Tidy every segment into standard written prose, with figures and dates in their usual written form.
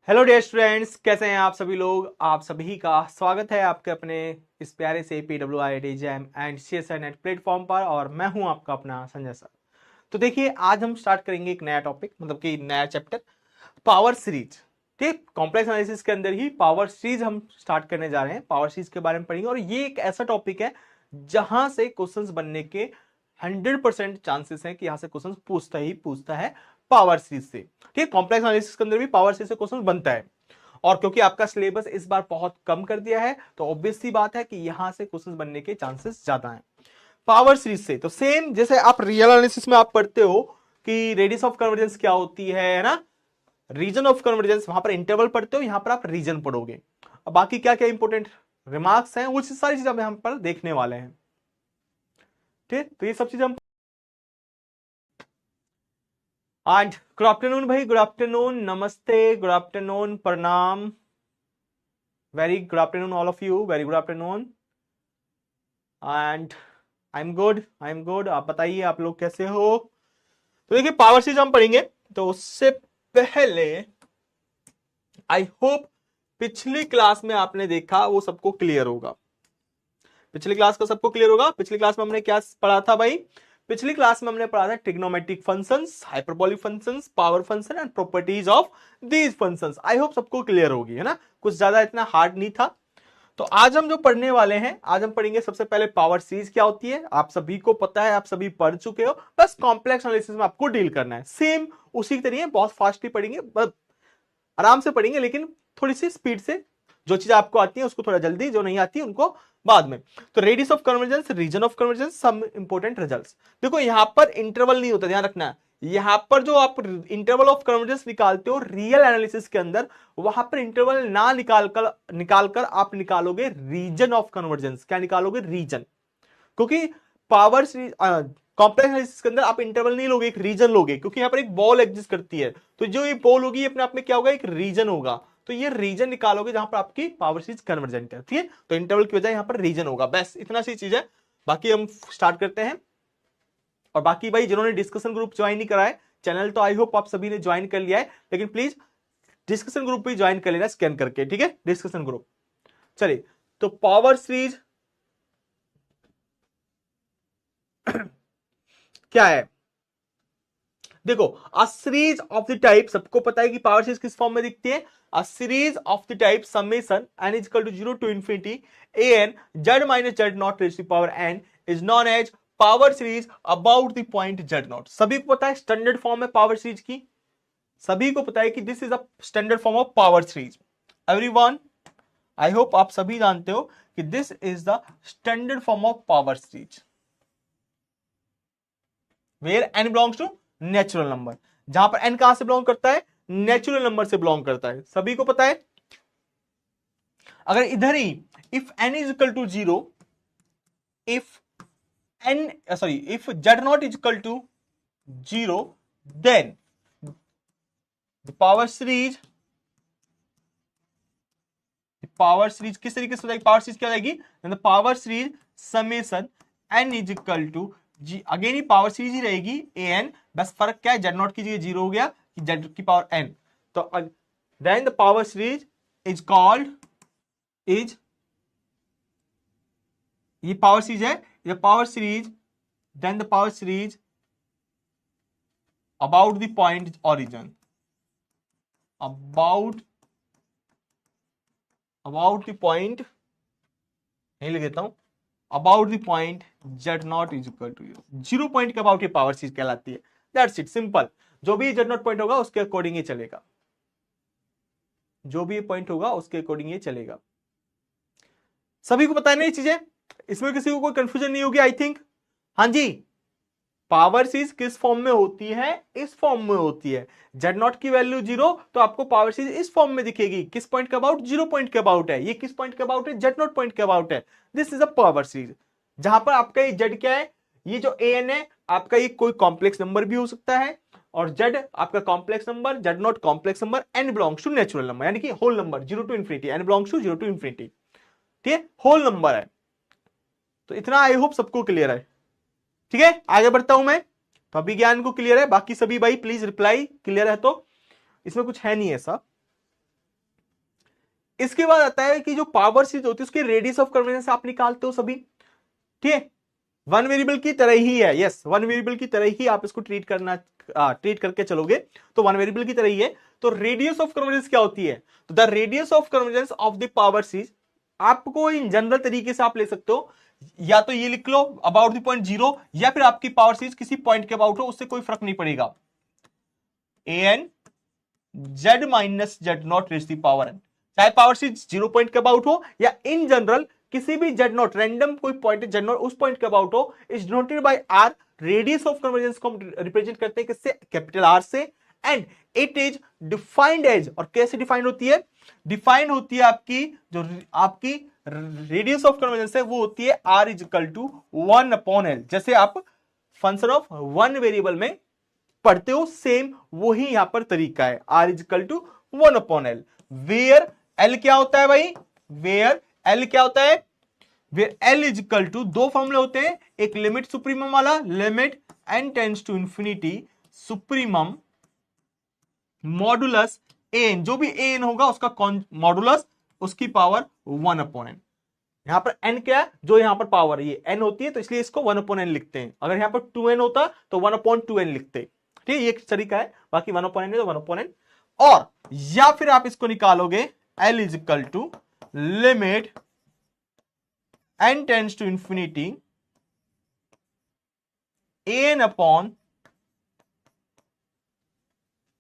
Hello dear students, कैसे हैं आप सभी लोग। आप सभी का स्वागत है आपके अपने इस प्यारे से PWIIT jam and CSI net platform पर। और मैं हूं आपका अपना संजय सर। तो देखिए, आज हम स्टार्ट करेंगे एक नया टॉपिक, मतलब कि नया चैप्टर, पावर सीरीज। ठीक, कॉम्प्लेक्स एनालिसिस के अंदर ही पावर सीरीज हम स्टार्ट करने जा रहे हैं। पावर सीरीज के बारे में पढ़ेंगे और ये एक ऐसा टॉपिक है जहां से क्वेश्चंस बनने के 100% चांसेस हैं कि यहां से क्वेश्चंस पूछता है पावर सीरीज से। ठीक, कॉम्प्लेक्स एनालिसिस के अंदर भी पावर सीरीज से क्वेश्चन बनता है। और क्योंकि आपका सिलेबस इस बार बहुत कम कर दिया है, तो ऑब्वियस सी बात है कि यहां से क्वेश्चंस बनने के चांसेस ज्यादा हैं पावर सीरीज से। तो सेम जैसे आप रियल एनालिसिस में आप पढ़ते हो कि रेडियस ऑफ कन्वर्जेंस क्या होती है ना, रीजन ऑफ कन्वर्जेंस, वहां पर इंटरवल पढ़ते हो, यहां पर आप रीजन पढ़ोगे। अब बाकी क्या क्या इंपॉर्टेंट रिमार्क्स हैं, वो सारी चीजें हम यहां पर देखने वाले हैं। ठीक, तो ये सब चीजें हम आज। गुड आफ्टरनून भाई, गुड आफ्टरनून, नमस्ते, गुड आफ्टरनून, प्रणाम, very good afternoon all of you, very good afternoon. And I am good. आप बताइए आप लोग कैसे हो। तो देखिए, पावर सीरीज हम पढ़ेंगे, तो उससे पहले आई होप पिछली क्लास में आपने देखा वो सबको क्लियर होगा। पिछली क्लास का सबको क्लियर होगा। पिछली क्लास में हमने क्या पढ़ा था भाई? पिछली क्लास में हमने पढ़ा था trigonometric functions, hyperbolic functions, power function and properties of these functions. I hope सबको क्लियर होगी, है ना। कुछ ज्यादा इतना हार्ड नहीं था। तो आज हम जो पढ़ने वाले हैं, आज हम पढ़ेंगे सबसे पहले पावर सीरीज क्या होती है। आप सभी को पता है, आप सभी पढ़ चुके हो, बस कॉम्प्लेक्स एनालिसिस में आपको डील करना है। सेम उसी की तरीके बहुत फास्टली पढ़ेंगे, आराम से पढ़ेंगे, लेकिन थोड़ी सी स्पीड से। जो चीज आपको आती है उसको थोड़ा जल्दी, जो नहीं आती है उनको बाद में। तो radius of convergence, region of convergence, some important results. देखो, यहां पर इंटरवल नहीं होता, ध्यान रखना। यहां पर जो आप इंटरवल ऑफ कन्वर्जेंस निकालते हो रियल एनालिसिस के अंदर, वहां पर इंटरवल ना निकालकर आप निकालोगे रीजन ऑफ कन्वर्जेंस। क्या निकालोगे? रीजन। क्योंकि पावर कॉम्प्लेक्स एनालिसिस के अंदर आप इंटरवल नहीं लोगे, एक रीजन लोगे, क्योंकि यहां पर एक बॉल एग्जिस्ट करती है। तो जो ये बॉल होगी, अपने आप में क्या होगा? एक रीजन होगा। तो ये रीजन निकालोगे जहां पर आपकी पावर सीरीज कन्वर्जेंट है। ठीक है, तो इंटरवल की वजह यहां पर रीजन होगा। बस इतना सी चीज है। बाकी हम स्टार्ट करते हैं। और बाकी भाई, जिन्होंने डिस्कशन ग्रुप ज्वाइन नहीं करा है, चैनल तो आई होप आप सभी ने ज्वाइन कर लिया है, लेकिन प्लीज डिस्कशन ग्रुप भी ज्वाइन कर लेना स्कैन करके। ठीक है, डिस्कशन ग्रुप। चलिए, तो पावर सीरीज क्या है? देखो, अ सीरीज ऑफ द टाइप, सबको पता है कि पावर सीरीज किस फॉर्म में दिखती है। A series of the type summation n is equal to 0 to infinity an z minus z naught raise to power n is known as power series about the point z naught. सभी को पता है standard form है power series की। सभी को पता है कि this is a standard form of power series. Everyone, I hope आप सभी जानते हो कि this is the standard form of power series where n belongs to natural number. जहां पर n कहां से बिलोंग करता है? नेचुरल नंबर से बिलोंग करता है। सभी को पता है। अगर इधर ही if n is equal to 0, if n sorry if z naught is equal to 0, then the power series किस तरीके से हो जाएगी? पावर सीरीज क्या हो जाएगी? The power series summation n is equal to जी, अगेन ही पावर सीरीज ही रहेगी an, बस फर्क क्या है? z नॉट की जगह 0 हो गया कि z की पावर n। तो then the power series is called is, ये पावर सीरीज है, ये power series, then the power series about the point origin, about the point, नहीं लिख देता हूं, about the point z naught is equal to 0 point के about ये power series कहलाती है। That's it, simple. जो भी z नॉट पॉइंट होगा उसके अकॉर्डिंग ये चलेगा, जो भी पॉइंट होगा उसके अकॉर्डिंग ये चलेगा। सभी को पता है ना ये चीजें? इसमें किसी को कोई कंफ्यूजन नहीं होगी आई थिंक। हाँ जी, पावर सीरीज किस फॉर्म में होती है? इस फॉर्म में होती है। z नॉट की वैल्यू 0, तो आपको पावर सीरीज इस फॉर्म में दिखेगी। किस पॉइंट के अबाउट? 0 पॉइंट के अबाउट है। ये किस पॉइंट के अबाउट है? z नॉट पॉइंट के अबाउट है। This is a power series, जहां पर आपका ये z क्या है? ये जो an है आपका, ये कोई कॉम्प्लेक्स नंबर भी हो सकता है, और z आपका complex number, z naught complex number, n belongs to natural number, यानी कि whole number 0 to infinity, n belongs to 0 to infinity. ठीक है, होल नंबर है। तो इतना आई होप सबको क्लियर है। ठीक है, आगे बढ़ता हूं मैं। तो अभी ज्ञान को क्लियर है, बाकी सभी भाई प्लीज रिप्लाई क्लियर है। तो इसमें कुछ है नहीं ऐसा। इसके बाद आता है कि जो पावर सीरीज होती है उसके रेडियस ऑफ कन्वर्जेंस आप निकालते हो सभी, ठीक है। वन वेरिएबल की तरह ही है, यस वन वेरिएबल की तरह ही आप इसको ट्रीट करके चलोगे तो वन वेरिएबल की तरह ही है। तो रेडियस ऑफ कन्वर्जेंस क्या होती है, तो the radius of convergence of the power series, आपको इन जनरल तरीके से आप ले सकते हो, या तो ये लिख लो अबाउट द पॉइंट जीरो, या फिर आपकी पावर सीरीज किसी पॉइंट के अबाउट हो, उससे कोई फर्क नहीं पड़ेगा। an z minus Z naught raise the power n, चाहे पावर सीरीज 0 पॉइंट के अबाउट हो या इन जनरल किसी भी जेड नॉट रैंडम कोई पॉइंट जेड नॉट उस पॉइंट के अबाउट हो, is denoted by R. Radius of convergence को हम रिप्रेजेंट करते हैं किससे, कैपिटल आर से। And it is defined as, और कैसे डिफाइंड होती है, डिफाइंड होती है आपकी जो आपकी रेडियस ऑफ कन्वर्जेंस है वो होती है R is equal to 1/l। जैसे आप फंक्शन ऑफ वन वेरिएबल में पढ़ते हो सेम वही यहां पर तरीका है, R is equal to 1/l। Where L क्या होता है भाई, वेयर एल क्या होता है, where L is equal to, दो फॉर्मूले होते हैं, एक लिमिट सुप्रीमम वाला, limit N tends to infinity supremum modulus n, जो भी एन होगा उसका मॉडुलस उसकी पावर 1/n। यहां पर n क्या है, जो यहां पर पावर ये n होती है तो इसलिए इसको 1/n लिखते हैं। अगर यहां पर 2n होता तो 1/2n लिखते, ठीक है, ये एक तरीका है। बाकी 1/n है तो 1/n, और या फिर आप इसको निकालोगे l is equal to limit n tends to infinity an upon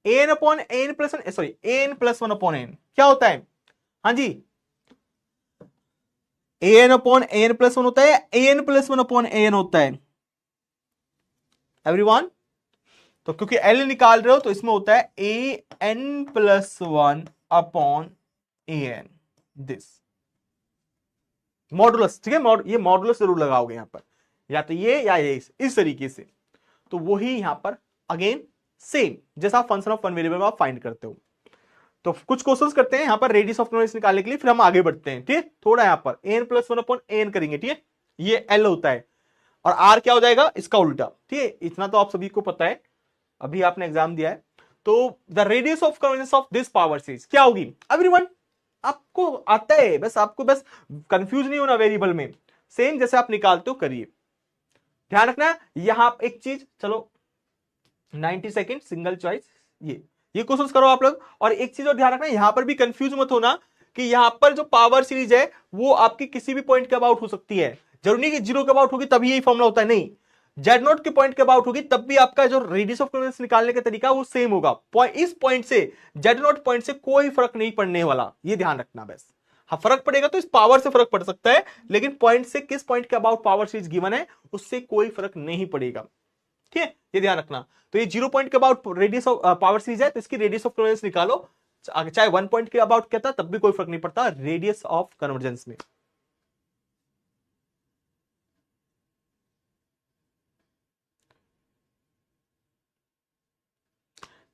n plus sorry an plus 1/n क्या होता है, हाँ जी an प्लस 1 होता है, an प्लस 1/n होता है एवरीवन। तो क्योंकि l निकाल रहे हो तो इसमें होता है an plus 1/an, this modulus, ठीक है। ये मॉडुलस जरूर लगाओगे यहां पर, या तो ये या ये इस तरीके से। तो वही यहां पर अगेन सेम जैसा फंक्शन ऑफ वन वेरिएबल आप फाइंड करते हो। तो कुछ क्वेश्चंस करते हैं यहां पर रेडियस ऑफ कन्वर्जेंस निकालने के लिए, फिर हम आगे बढ़ते हैं, ठीक है। थोड़ा यहां पर an प्लस 1/n करेंगे, ठीक है, ये l होता है, और r क्या हो जाएगा इसका उल्टा, ठीक है। इतना तो आप सभी को पता है, अभी आपने एग्जाम दिया है। तो the radius of convergence of this power series क्या होगी एवरीवन, आपको आता है, बस आपको बस कंफ्यूज नहीं होना वेरिएबल में, सेम जैसे आप निकालते हो करिए। ध्यान रखना यहां एक चीज, चलो 90 सेकेंड सिंगल चॉइस, ये क्वेश्चन करो आप लोग। और एक चीज और ध्यान रखना, यहां पर भी कंफ्यूज मत होना कि यहां पर जो पावर सीरीज है वो आपकी किसी भी पॉइंट के अबाउट हो सकती है, जरूरी नहीं कि जीरो के अबाउट होगी तभी यही फॉर्मूला होता है, नहीं, जेड नॉट के पॉइंट के अबाउट होगी तब भी आपका जो रेडियस ऑफ कन्वर्जेंस निकालने का तरीका वो सेम होगा। इस पॉइंट से जेड नॉट पॉइंट से कोई फर्क नहीं पड़ने वाला, ये ध्यान रखना बस। हाँ फर्क पड़ेगा तो इस पावर से फर्क पड़ सकता है, लेकिन पॉइंट से किस पॉइंट के अबाउट पावर सीरीज गिवन है उससे कोई फर्क नहीं पड़ेगा, ठीक है, ये ध्यान रखना। तो ये 0 पॉइंट के about radius of power series है तो इसकी रेडियस ऑफ कन्वर्जेंस निकालो, चाहे 1 पॉइंट के अबाउट कहता तब भी कोई फर्क नहीं पड़ता रेडियस ऑफ कन्वर्जेंस में।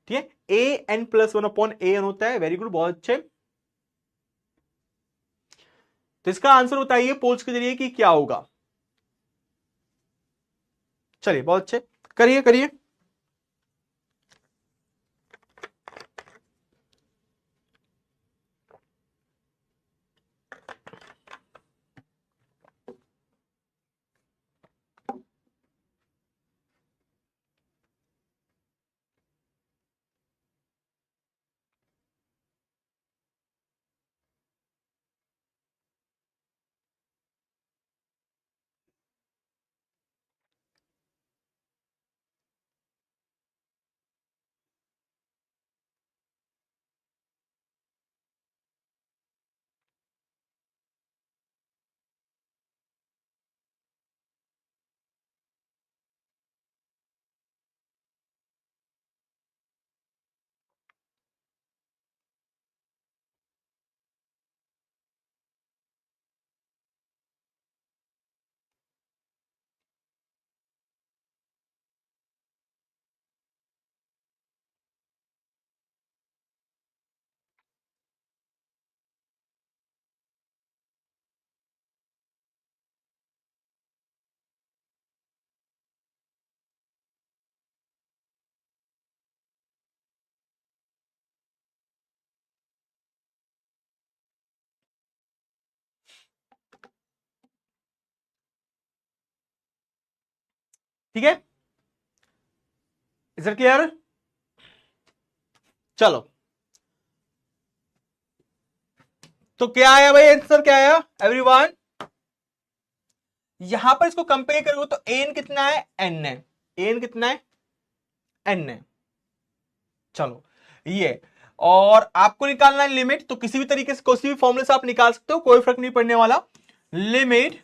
ठीक है, ए एन प्लस 1/an होता है, वेरी गुड, बहुत अच्छे। तो इसका आंसर बताइए पोल्स के जरिए कि क्या होगा, चलिए बहुत अच्छे, करिए करिए। ठीक है, इज इट क्लियर? चलो, तो क्या आया भाई, आंसर क्या आया एवरीवन? यहां पर इसको कंपेयर करोगे तो एन कितना है, एन है, एन कितना है, एन है। चलो ये, और आपको निकालना है लिमिट, तो किसी भी तरीके से किसी भी फॉर्मूले से आप निकाल सकते हो, कोई फर्क नहीं पड़ने वाला। लिमिट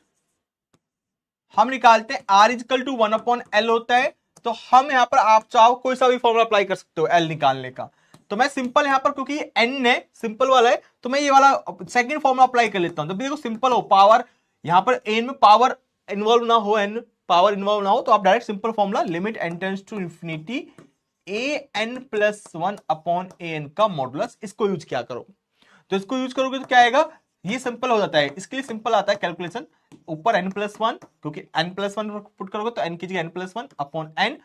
हम निकालते हैं आर इजकल टू 1/L होता है, तो हम यहां पर आप चाहो कोई सा भी फॉर्मूला अप्लाई कर सकते हो एल निकालने का। तो मैं सिंपल यहां पर, क्योंकि एन है सिंपल वाला है, तो मैं ये वाला सेकंड फॉर्मूला अप्लाई कर लेता हूं। तो देखो सिंपल हो, पावर यहां पर एन में पावर इन्वॉल्व ना हो, एन पावर इन्वॉल्व ना हो, तो आप direct simple formula limit N tends to infinity an+1/an का मॉडुलस, इसको यूज क्या करो। तो इसको यूज करोगे तो क्या आएगा, ये सिंपल हो जाता है, इसके लिए सिंपल आता है कैलकुलेशन, ऊपर n+1, क्योंकि n+1 पुट करोगे तो n की जगह n+1/n,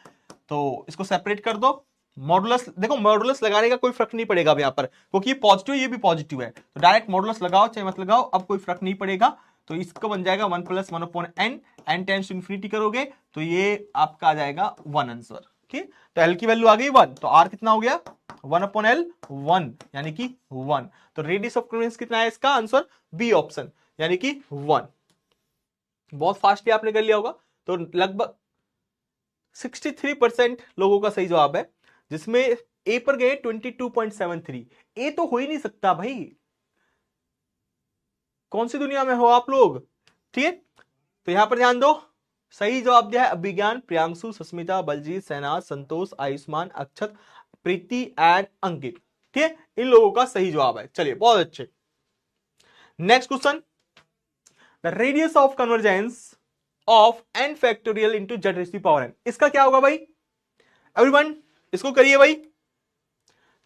तो इसको सेपरेट कर दो। मॉडुलस देखो, मॉडुलस लगाने का कोई फर्क नहीं पड़ेगा अब यहाँ पर, क्योंकि ये पॉजिटिव ये भी पॉजिटिव है, तो डायरेक्ट मॉडुलस लगाओ चाहे मत लगाओ, अब कोई फर्क नहीं पड़ेगा। तो इसको बन जाएगा 1+1/n, n tends to infinity करोगे तो ये आपका आ जाएगा 1 आंसर। ठीक, तो एल की वैल्यू आ गई 1, तो आर कितना हो गया 1/L 1, यानी कि 1। तो रेडियस ऑफ कन्वर्जेंस कितना है, इसका आंसर बी ऑप्शन, यानी कि 1। बहुत फास्टली आपने कर लिया होगा। तो लगभग 63% लोगों का सही जवाब है, जिसमें ए पर गए 22.73। ए तो हो ही नहीं सकता भाई, कौन सी दुनिया में हो आप लोग। ठीक है, तो यहां पर ध्यान दो, सही जवाब दिया है अभिज्ञान, प्रियांशु, सस्मिता, बलजीत, सहनाज, संतोष, आयुष्मान, अक्षत, प्रीति एंड अंकित। ठीक है, इन लोगों का सही जवाब है। चलिए बहुत अच्छे। Next question, the radius of convergence of n factorial into z raise to the power n, इसका क्या होगा भाई एवरीवन, इसको करिए भाई।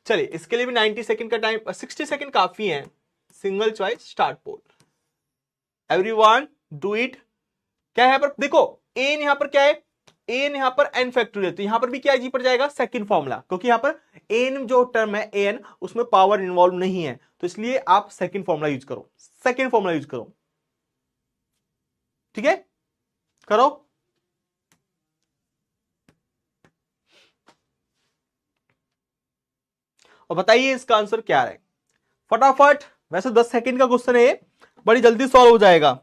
चलिए इसके लिए भी 90 सेकंड का टाइम, 60 सेकंड काफी है। Single choice start poll, everyone do it. क्या है पर देखो, एन यहां पर क्या है, एन यहां पर एन फैक्टोरियल, तो यहां पर भी क्या जी पर जाएगा सेकंड फॉर्मूला, क्योंकि यहां पर एन जो टर्म है एन, उसमें पावर इन्वॉल्व नहीं है, तो इसलिए आप सेकंड फॉर्मूला यूज करो, सेकंड फॉर्मूला यूज करो। ठीक है, करो। और बताइए इसका आंसर क्या है फटाफट। वैसे 10 सेकंड का क्वेश्चन है, बड़ी जल्दी सॉल्व हो जाएगा।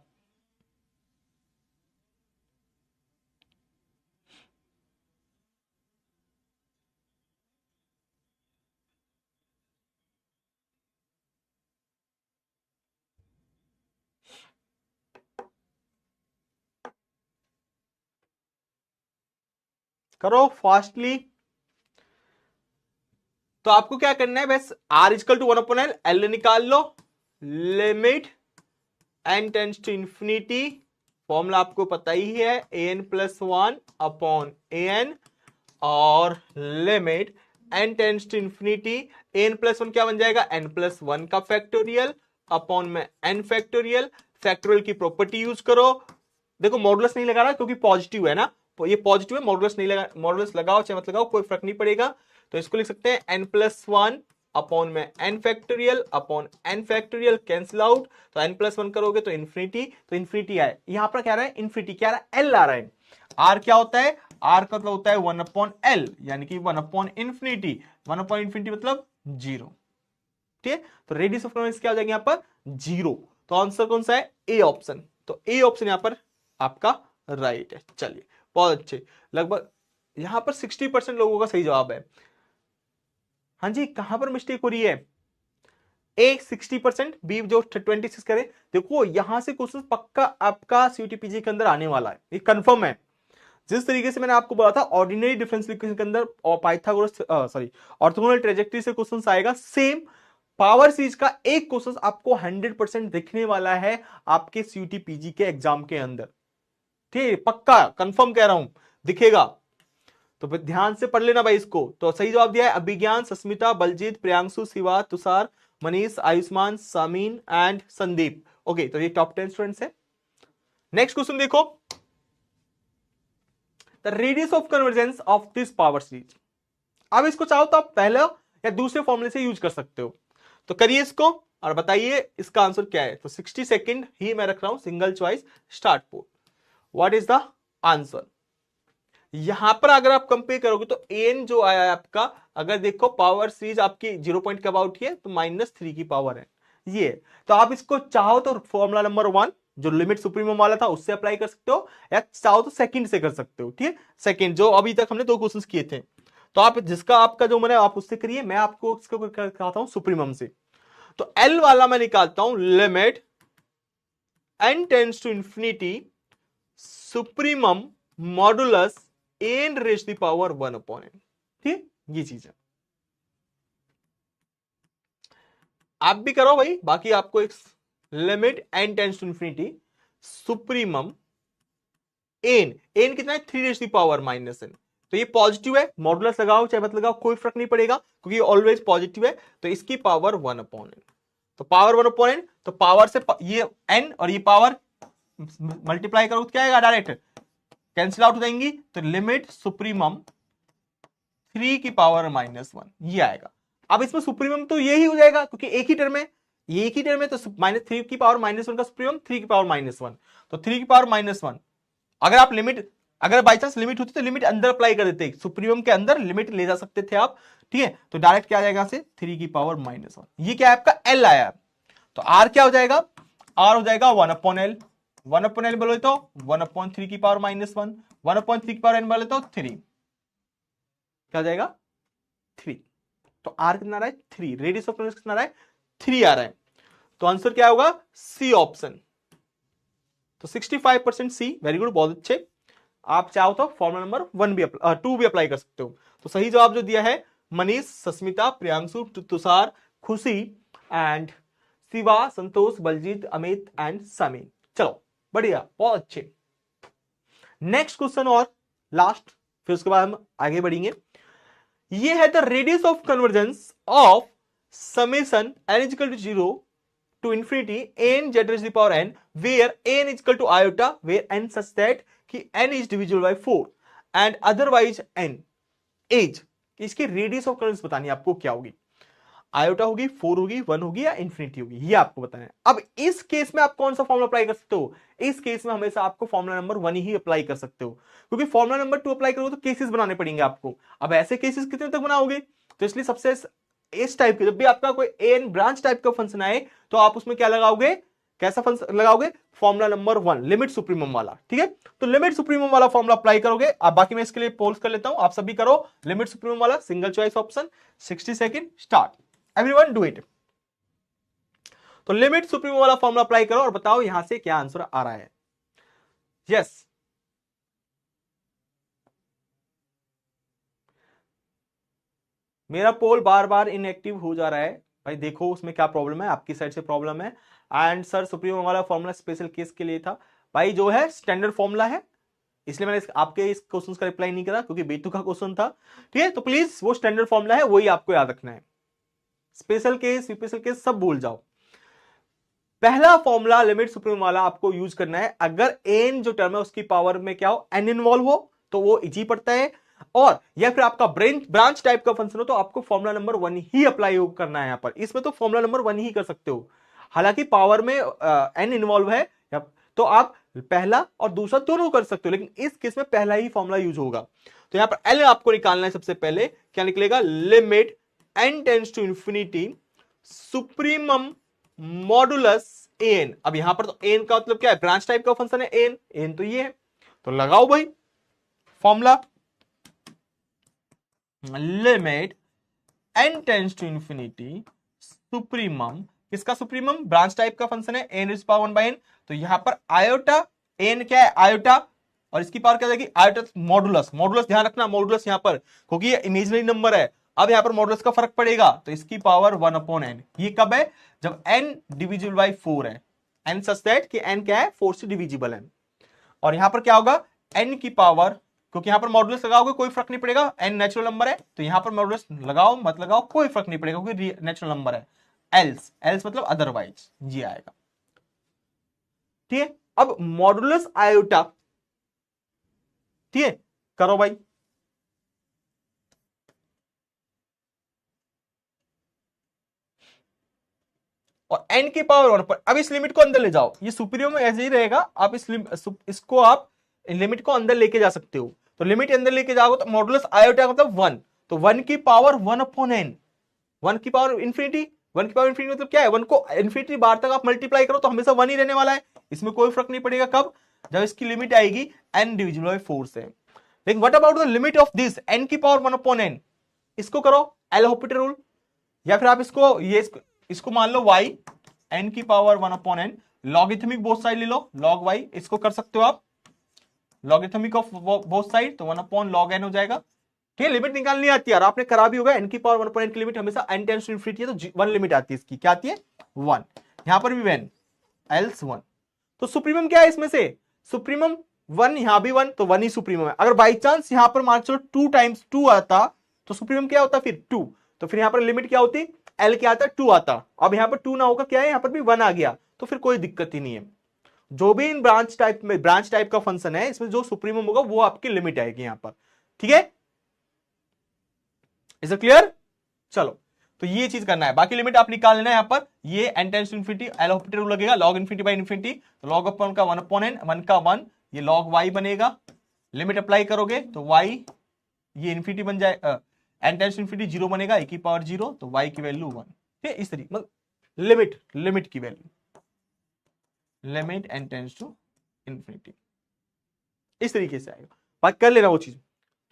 करो फास्टली। तो आपको क्या करना है, बस are is equal to 1/L, L निकाल लो, limit N tends to infinity, formula आपको पता ही है an+1/an, और limit N tends to infinity, an+1 क्या बन जाएगा n+1 का फैक्टोरियल अपॉन में n फैक्टोरियल। फैक्टोरियल की प्रॉपर्टी यूज करो। देखो मॉडुलस नहीं लगा रहा क्योंकि पॉजिटिव है ना, तो ये पॉजिटिव है, मॉडुलस नहीं लगा, मॉडुलस लगाओ चाहे मत लगाओ कोई फर्क नहीं पड़ेगा। तो इसको लिख सकते हैं n+1 अपॉन में n factorial upon n factorial, cancel out, तो n+1 करोगे तो इन्फिनिटी, तो इन्फिनिटी आए, यहां पर क्या रहा है इन्फिनिटी, क्या रहा है एल आ रहा है। आर क्या होता है, आर का मतलब होता है 1/L, यानी कि 1/infinity, 1/infinity मतलब 0। ठीक है, तो रेडियस ऑफ कन्वर्जेंस क्या हो जाएगा यहां पर 0। तो आंसर कौन सा है, ए ऑप्शन। तो ए ऑप्शन यहां पर आपका राइट है। चलिए बहुत अच्छे, लगभग यहां पर 60% लोगों का सही जवाब है। हाँ जी, कहां पर मिस्टेक हो रही है, ए 60%, बी जो 26 करे। देखो यहां से क्वेश्चन पक्का आपका सीयूटीपीजी के अंदर आने वाला है, ये कंफर्म है। जिस तरीके से मैंने आपको बोला था ऑर्डिनरी डिफरेंस इक्वेशन के अंदर और पाइथागोरस सॉरी ऑर्थोगोनल ट्रेजेक्टरी से क्वेश्चंस आएगा, सेम पावर सीरीज का एक क्वेश्चन आपको 100% दिखने वाला है आपके सीयूटीपीजी के एग्जाम के अंदर। ठीक, पक्का कंफर्म कह रहा हूं, दिखेगा, तो फिर ध्यान से पढ़ लेना भाई इसको। तो सही जवाब दिया है अभिज्ञान, सस्मिता, बलजीत, प्रियांशु, शिवा, तुषार, मनीष, आयुष्मान, सामीन एंड संदीप। ओके, तो ये टॉप 10 स्टूडेंट्स है। नेक्स्ट क्वेश्चन देखो, the radius of convergence of this power series. अब इसको चाहो तो आप पहले या दूसरे फॉर्मूले से यूज कर सकते हो, तो करिए इसको और बताइए इसका आंसर क्या है। तो 60 सेकंड ही मैं रख रहा हूं, single choice start poll, what is the answer. यहां पर अगर आप कंपेयर करोगे तो एन जो आया है आपका, अगर देखो पावर सीरीज आपकी 0 पॉइंट के अबाउट ही है, तो -3 की पावर है ये। तो आप इसको चाहो तो फॉर्मूला नंबर 1 जो लिमिट सुप्रीमम वाला था उससे अप्लाई कर सकते हो, या चाहो तो सेकंड से कर सकते हो। ठीक है, सेकंड जो अभी तक हमने 2 क्वेश्चंस किए थे, तो आप जिसका आपका जो मैंने आप उससे करिए, मैं आपको इसको कहता हूं सुप्रीमम से। तो एल वाला मैं निकालता हूं limit n tends to infinity supremum modulus N raise the power 1 upon N. ठीक, ये चीज है, आप भी करो भाई। बाकी आपको एक limit n tends to infinity supremum N कितना है, 3 रेज द पावर -n। तो ये पॉजिटिव है, मॉडुलस लगाओ चाहे मत लगाओ कोई फर्क नहीं पड़ेगा, क्योंकि ऑलवेज पॉजिटिव है। तो इसकी पावर 1 अपॉन एन, तो पावर 1 अपॉन एन, तो पावर से ये n और ये पावर मल्टीप्लाई करो तो क्या आएगा, डायरेक्ट कैंसिल आउट हो जाएंगी। तो लिमिट सुप्रीमम 3 की पावर -1 ये आएगा। अब इसमें सुप्रीमम तो ये ही हो जाएगा, क्योंकि एक ही टर्म है, ये एक ही टर्म है, तो -3 की पावर -1 का सुप्रीमम 3 की पावर -1, तो 3 की पावर -1। अगर आप लिमिट, अगर बाई चांस लिमिट होती तो लिमिट अंदर अप्लाई कर देते, सुप्रीमम के अंदर लिमिट ले जा सकते थे आप। ठीक है, तो डायरेक्ट क्या आ जाएगा से 3 की पावर -1, ये क्या है आपका एल आया। तो आर क्या हो जाएगा, आर हो जाएगा 1 अपॉन एल, 1 अपॉन एल बोले तो 1 अपॉन 3 की पावर -1, 1 अपॉन 3 की पावर एन बोले तो 3, क्या हो जाएगा 3। तो आर कितना आ रहा है 3, रेडियस ऑफ कर्व कितना आ रहा है 3 आ रहा है। तो आंसर क्या होगा सी ऑप्शन। तो 65% सी, वेरी गुड, बहुत अच्छे। आप चाहो तो फॉर्मुला नंबर 1 भी 2 भी अप्लाई कर सकते हो। तो सही जवाब जो दिया है मनीष, सस्मिता, प्रियांशु, तुषार, खुशी एंड शिवा, संतोष, बलजीत, अमित एंड समी। चलो बढ़िया, बहुत अच्छे। नेक्स्ट क्वेश्चन और लास्ट, फिर उसके बाद हम आगे बढ़ेंगे। ये है the radius of convergence of summation n is equal to 0 to infinity n z raised to the power n where n is equal to iota where n such that कि n is divisible by 4 and otherwise n is, इसकी radius of convergence बतानी है आपको क्या होगी, iota होगी, 4 होगी, 1 होगी या इंफिनिटी होगी, ये आपको बताना है। अब इस केस में आप कौन सा फॉर्मुला अप्लाई कर सकते हो, इस केस में हमेशा आपको फॉर्मुला नंबर 1 ही अप्लाई कर सकते हो, क्योंकि फॉर्मुला नंबर 2 अप्लाई करोगे तो केसेस बनाने पड़ेंगे आपको। अब ऐसे केसेस कितने तक बनाओगे, तो इसलिए सबसे इस टाइप के, जब भी आपका कोई एन ब्रांच टाइप का फंक्शन आए तो आप उसमें क्या लगाओगे, कैसा फंक्शन लगाओगे, फॉर्मुला नंबर 1 लिमिट सुप्रीमम वाला। ठीक है, तो लिमिट सुप्रीमम वाला फॉर्मुला अप्लाई करोगे। अब बाकी मैं इसके लिए पोल्स कर लेता हूं, आप सभी करो लिमिट सुप्रीमम वाला, single choice option, 60 second start, everyone do it. तो लिमिट सुप्रीमम वाला फॉर्मुला अप्लाई करो और बताओ यहां से क्या आंसर आ रहा है। यस, मेरा पोल बार बार इनएक्टिव हो जा रहा है भाई, देखो उसमें क्या प्रॉब्लम है, आपकी साइड से प्रॉब्लम है। एंड सर सुप्रीमम वाला फॉर्मूला स्पेशल केस के लिए था भाई, जो है स्टैंडर्ड फॉर्मूला है, इसलिए मैंने आपके इस क्वेश्चन का रिप्लाई नहीं करा क्योंकि बेटू का क्वेश्चन था। ठीक है, तो प्लीज वो स्टैंडर्ड फॉर्मूला है, वही आपको याद रखना है, स्पेशल केस स्पेशल केस सब भूल जाओ। पहला फॉर्मूला लिमिट सुप्रीमम वाला आपको यूज करना है, अगर एन जो टर्म है उसकी पावर में क्या हो, एन इन्वॉल्व हो तो वो इजी पड़ता है, और या फिर आपका ब्रांच टाइप का फंक्शन हो तो आपको फॉर्मुला नंबर 1 ही अप्लाई करना है। यहां पर इसमें तो फॉर्मुला नंबर 1 ही कर सकते हो, हालांकि पावर में एन इन्वॉल्व है तो आप पहला और दूसरा दोनों कर सकते हो, लेकिन इस केस में पहला ही फॉर्मुला यूज होगा। तो यहां पर एल आपको निकालना है, सबसे पहले क्या निकलेगा, limit N tends to infinity supremum modulus N. अब यहां पर तो एन का मतलब क्या है, ब्रांच टाइप का फंक्शन है एन, एन तो ये है, तो लगाओ भाई formula, limit n tends to infinity supremum, किसका सुप्रीमम, ब्रांच टाइप का फंक्शन है n raise power 1 by n, तो यहां पर आयोटा, n क्या है आयोटा, और इसकी पावर क्या जाएगी आयोटा मॉडुलस, मॉडुलस ध्यान रखना मॉडुलस यहां पर, क्योंकि ये इमेजिनरी नंबर है। अब यहां पर मॉडुलस का फर्क पड़ेगा, तो इसकी पावर 1 अपॉन n, ये कब है, जब n डिविजिबल बाय 4 है, n सच दैट कि n क्या है 4 से डिविजिबल है। और यहां पर क्या होगा n की पावर, क्योंकि यहां पर मॉडुलस लगाओगे कोई फर्क नहीं पड़ेगा, n नेचुरल नंबर है, तो यहां पर मॉडुलस लगाओ मत लगाओ कोई फर्क नहीं पड़ेगा क्योंकि नेचुरल नंबर है, एल्स एल्स मतलब अदरवाइज ये आएगा। ठीक है, अब मॉडुलस आयोटा, ठीक है करो भाई, और n की पावर 1 पर, अब इस लिमिट को अंदर ले जाओ, ये सुपीरियर में ऐसे ही रहेगा, आप इसको आप लिमिट को अंदर लेके जा सकते हो, तो लिमिट अंदर लेके जाओगे तो मॉडुलस आयोटा मतलब 1, तो 1 की पावर 1/n, 1 की पावर इंफिनिटी, 1 की पावर इंफिनिटी मतलब क्या है, 1 को इंफिनिटी बार तक आप मल्टीप्लाई करो तो हमेशा 1 ही रहने वाला है, इसमें कोई फर्क नहीं पड़ेगा। कब? जब इसकी लिमिट आएगी n डिविजिबल बाय 4 से। लेकिन what about the limit of this n की पावर 1/n, इसको करो एल हॉपिटल रूल, या फिर आप इसको मान लो y n की power 1/n, logarithmic both side ले लो log y, इसको कर सकते हो आप लॉगरिथमिक ऑफ बोथ साइड, तो 1/log n हो जाएगा। ठीक है, लिमिट निकालनी आती है और आपने करा भी होगा, n की पावर 1/n की लिमिट हमेशा n टेंड्स टू इंफिनिटी है, तो 1 लिमिट आती है इसकी, क्या आती है 1, यहां पर भी 1 एल्स 1। तो सुप्रीमम क्या है इसमें से, सुप्रीमम 1, यहां भी 1, तो 1 ही सुप्रीमम है। अगर बाई चांस यहां पर मान लो 2 टाइम्स 2 आता तो सुप्रीमम क्या होता फिर 2, तो फिर यहां पर लिमिट क्या होती, एल क्या आता 2 आता। अब यहां पर 2 ना होगा, क्या है यहां पर भी 1 आ गया, तो फिर कोई दिक्कत ही नहीं है। जो भी इन ब्रांच टाइप का फंक्शन है इसमें जो सुप्रीमम होगा वो आपकी लिमिट आएगी यहां पर। ठीक है, इज इट क्लियर? चलो, तो ये चीज करना है, बाकी लिमिट आप निकाल लेना है यहां पर। ये n tends to infinity L'Hopital rule लगेगा, log इंफिनिटी बाय इंफिनिटी, तो log अपॉन का 1/n, 1 का 1, ये log y बनेगा, लिमिट अप्लाई करोगे तो y ये इंफिनिटी बन जाए, n टेंड्स टू इंफिनिटी 0 बनेगा, e की पावर 0, तो y की वैल्यू 1। ठीक है, इस तरीके मतलब लिमिट की value, limit n tends to infinity, इस तरीके से आएगा, बात कर लेना वो चीज।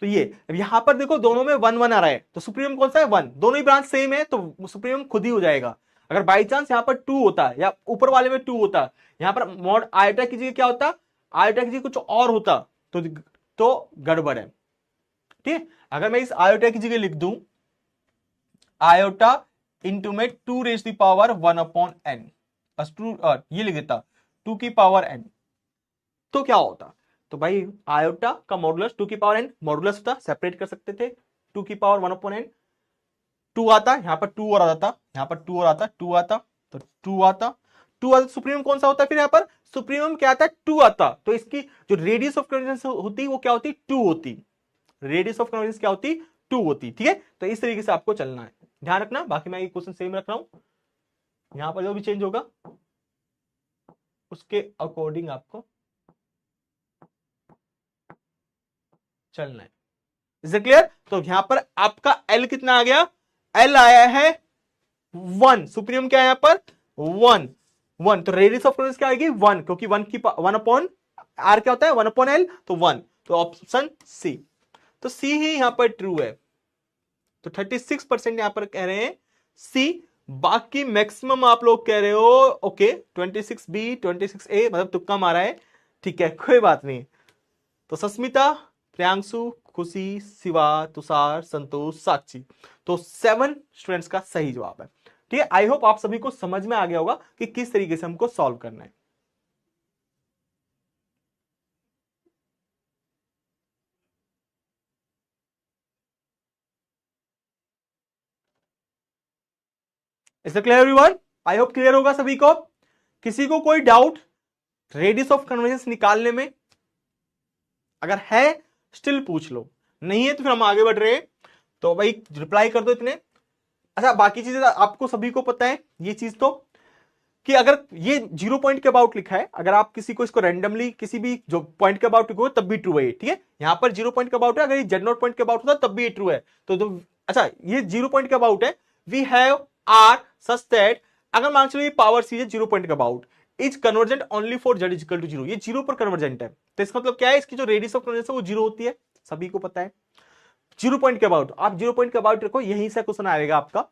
तो ये अब यहां पर देखो दोनों में 1 1 आ रहा है, तो सुप्रीमम कौन सा है 1, दोनों ही ब्रांच सेम है तो सुप्रीमम खुद ही हो जाएगा। अगर बाई चांस यहां पर 2 होता है या ऊपर वाले में 2 होता, यहां पर मॉड आयोटा की जगह क्या होता, आयोटा की जगह कुछ और होता तो गड़बड़ है। ठीक है, अगर मैं इस आयोटा की जगह लिख दूं आयोटा इंटू में 2 रेज़ द पावर 1/n, ये लिख देता 2 की पावर n, तो क्या होता, तो भाई आयोटा का मॉडुलस 2 की पावर n मॉडुलस होता, सेपरेट कर सकते थे, 2 की पावर 1/n 2 आता, यहां पर 2 और आता, यहां पर 2 और आता, 2 आता, तो 2 आता, 2 आता, सुप्रीमम कौन सा होता है फिर यहां पर, सुप्रीमम क्या आता है 2 आता, तो इसकी जो रेडियस ऑफ कन्वर्जेंस होती वो क्या होती 2 होती, रेडियस ऑफ कन्वर्जेंस क्या होती 2 होती। ठीक है, तो इस तरीके से आपको चलना है, ध्यान रखना, बाकी मैं ये क्वेश्चन सेम रख रहा हूं, यहां पर जो भी चेंज होगा उसके अकॉर्डिंग आपको चलना है। Is it clear? तो यहां पर आपका एल कितना आ गया, एल आया है 1, सुप्रीम क्या है यहां पर 1, तो रेडियस ऑफ कन्वर्जेंस क्या आएगी 1, क्योंकि 1/r क्या होता है 1/l, तो 1, तो ऑप्शन सी, तो सी ही यहां पर ट्रू है, तो 36% यहां पर कह रहे हैं सी, बाकी मैक्सिमम आप लोग कह रहे हो ओके 26B 26A, मतलब तुक्का मारा है, ठीक है कोई बात नहीं। तो सस्मिता, प्रियांशु, खुशी, शिवा, तुषार, संतोष, साक्षी, तो 7 स्टूडेंट्स का सही जवाब है। ठीक है, आई होप आप सभी को समझ में आ गया होगा कि किस तरीके से हमको सॉल्व करना है। Is it clear everyone? I hope clear होगा सभी को। किसी को कोई डाउट रेडियस ऑफ कन्वर्जेंस निकालने में? अगर है स्टिल पूछ लो, नहीं है तो फिर हम आगे बढ़ रहे हैं, तो भाई रिप्लाई कर दो इतने। अच्छा, बाकी चीजें आपको सभी को पता है ये चीज, तो कि अगर ये 0 पॉइंट के अबाउट लिखा है, अगर आप किसी को इसको रैंडमली किसी भी जो पॉइंट के अबाउट लिखो तब भी ट्रू है, ठीक है, यहां पर 0 पॉइंट के अबाउट है, अगर ये Z0 पॉइंट के अबाउट होता तब भी ये ट्रू है। तो अच्छा, ये 0 पॉइंट के अबाउट है, we have are such that, अगर मान चलो ये पावर सीरीज 0 पॉइंट के about is convergent only for z is equal to 0, ये 0 पर कन्वर्जेंट है, तो इसका मतलब क्या है, इसकी जो रेडियस ऑफ कन्वर्जेंस है वो 0 होती है, सभी को पता है। 0 पॉइंट के अबाउट, आप 0 पॉइंट के अबाउट रखो, यहीं से क्वेश्चन आएगा आपका,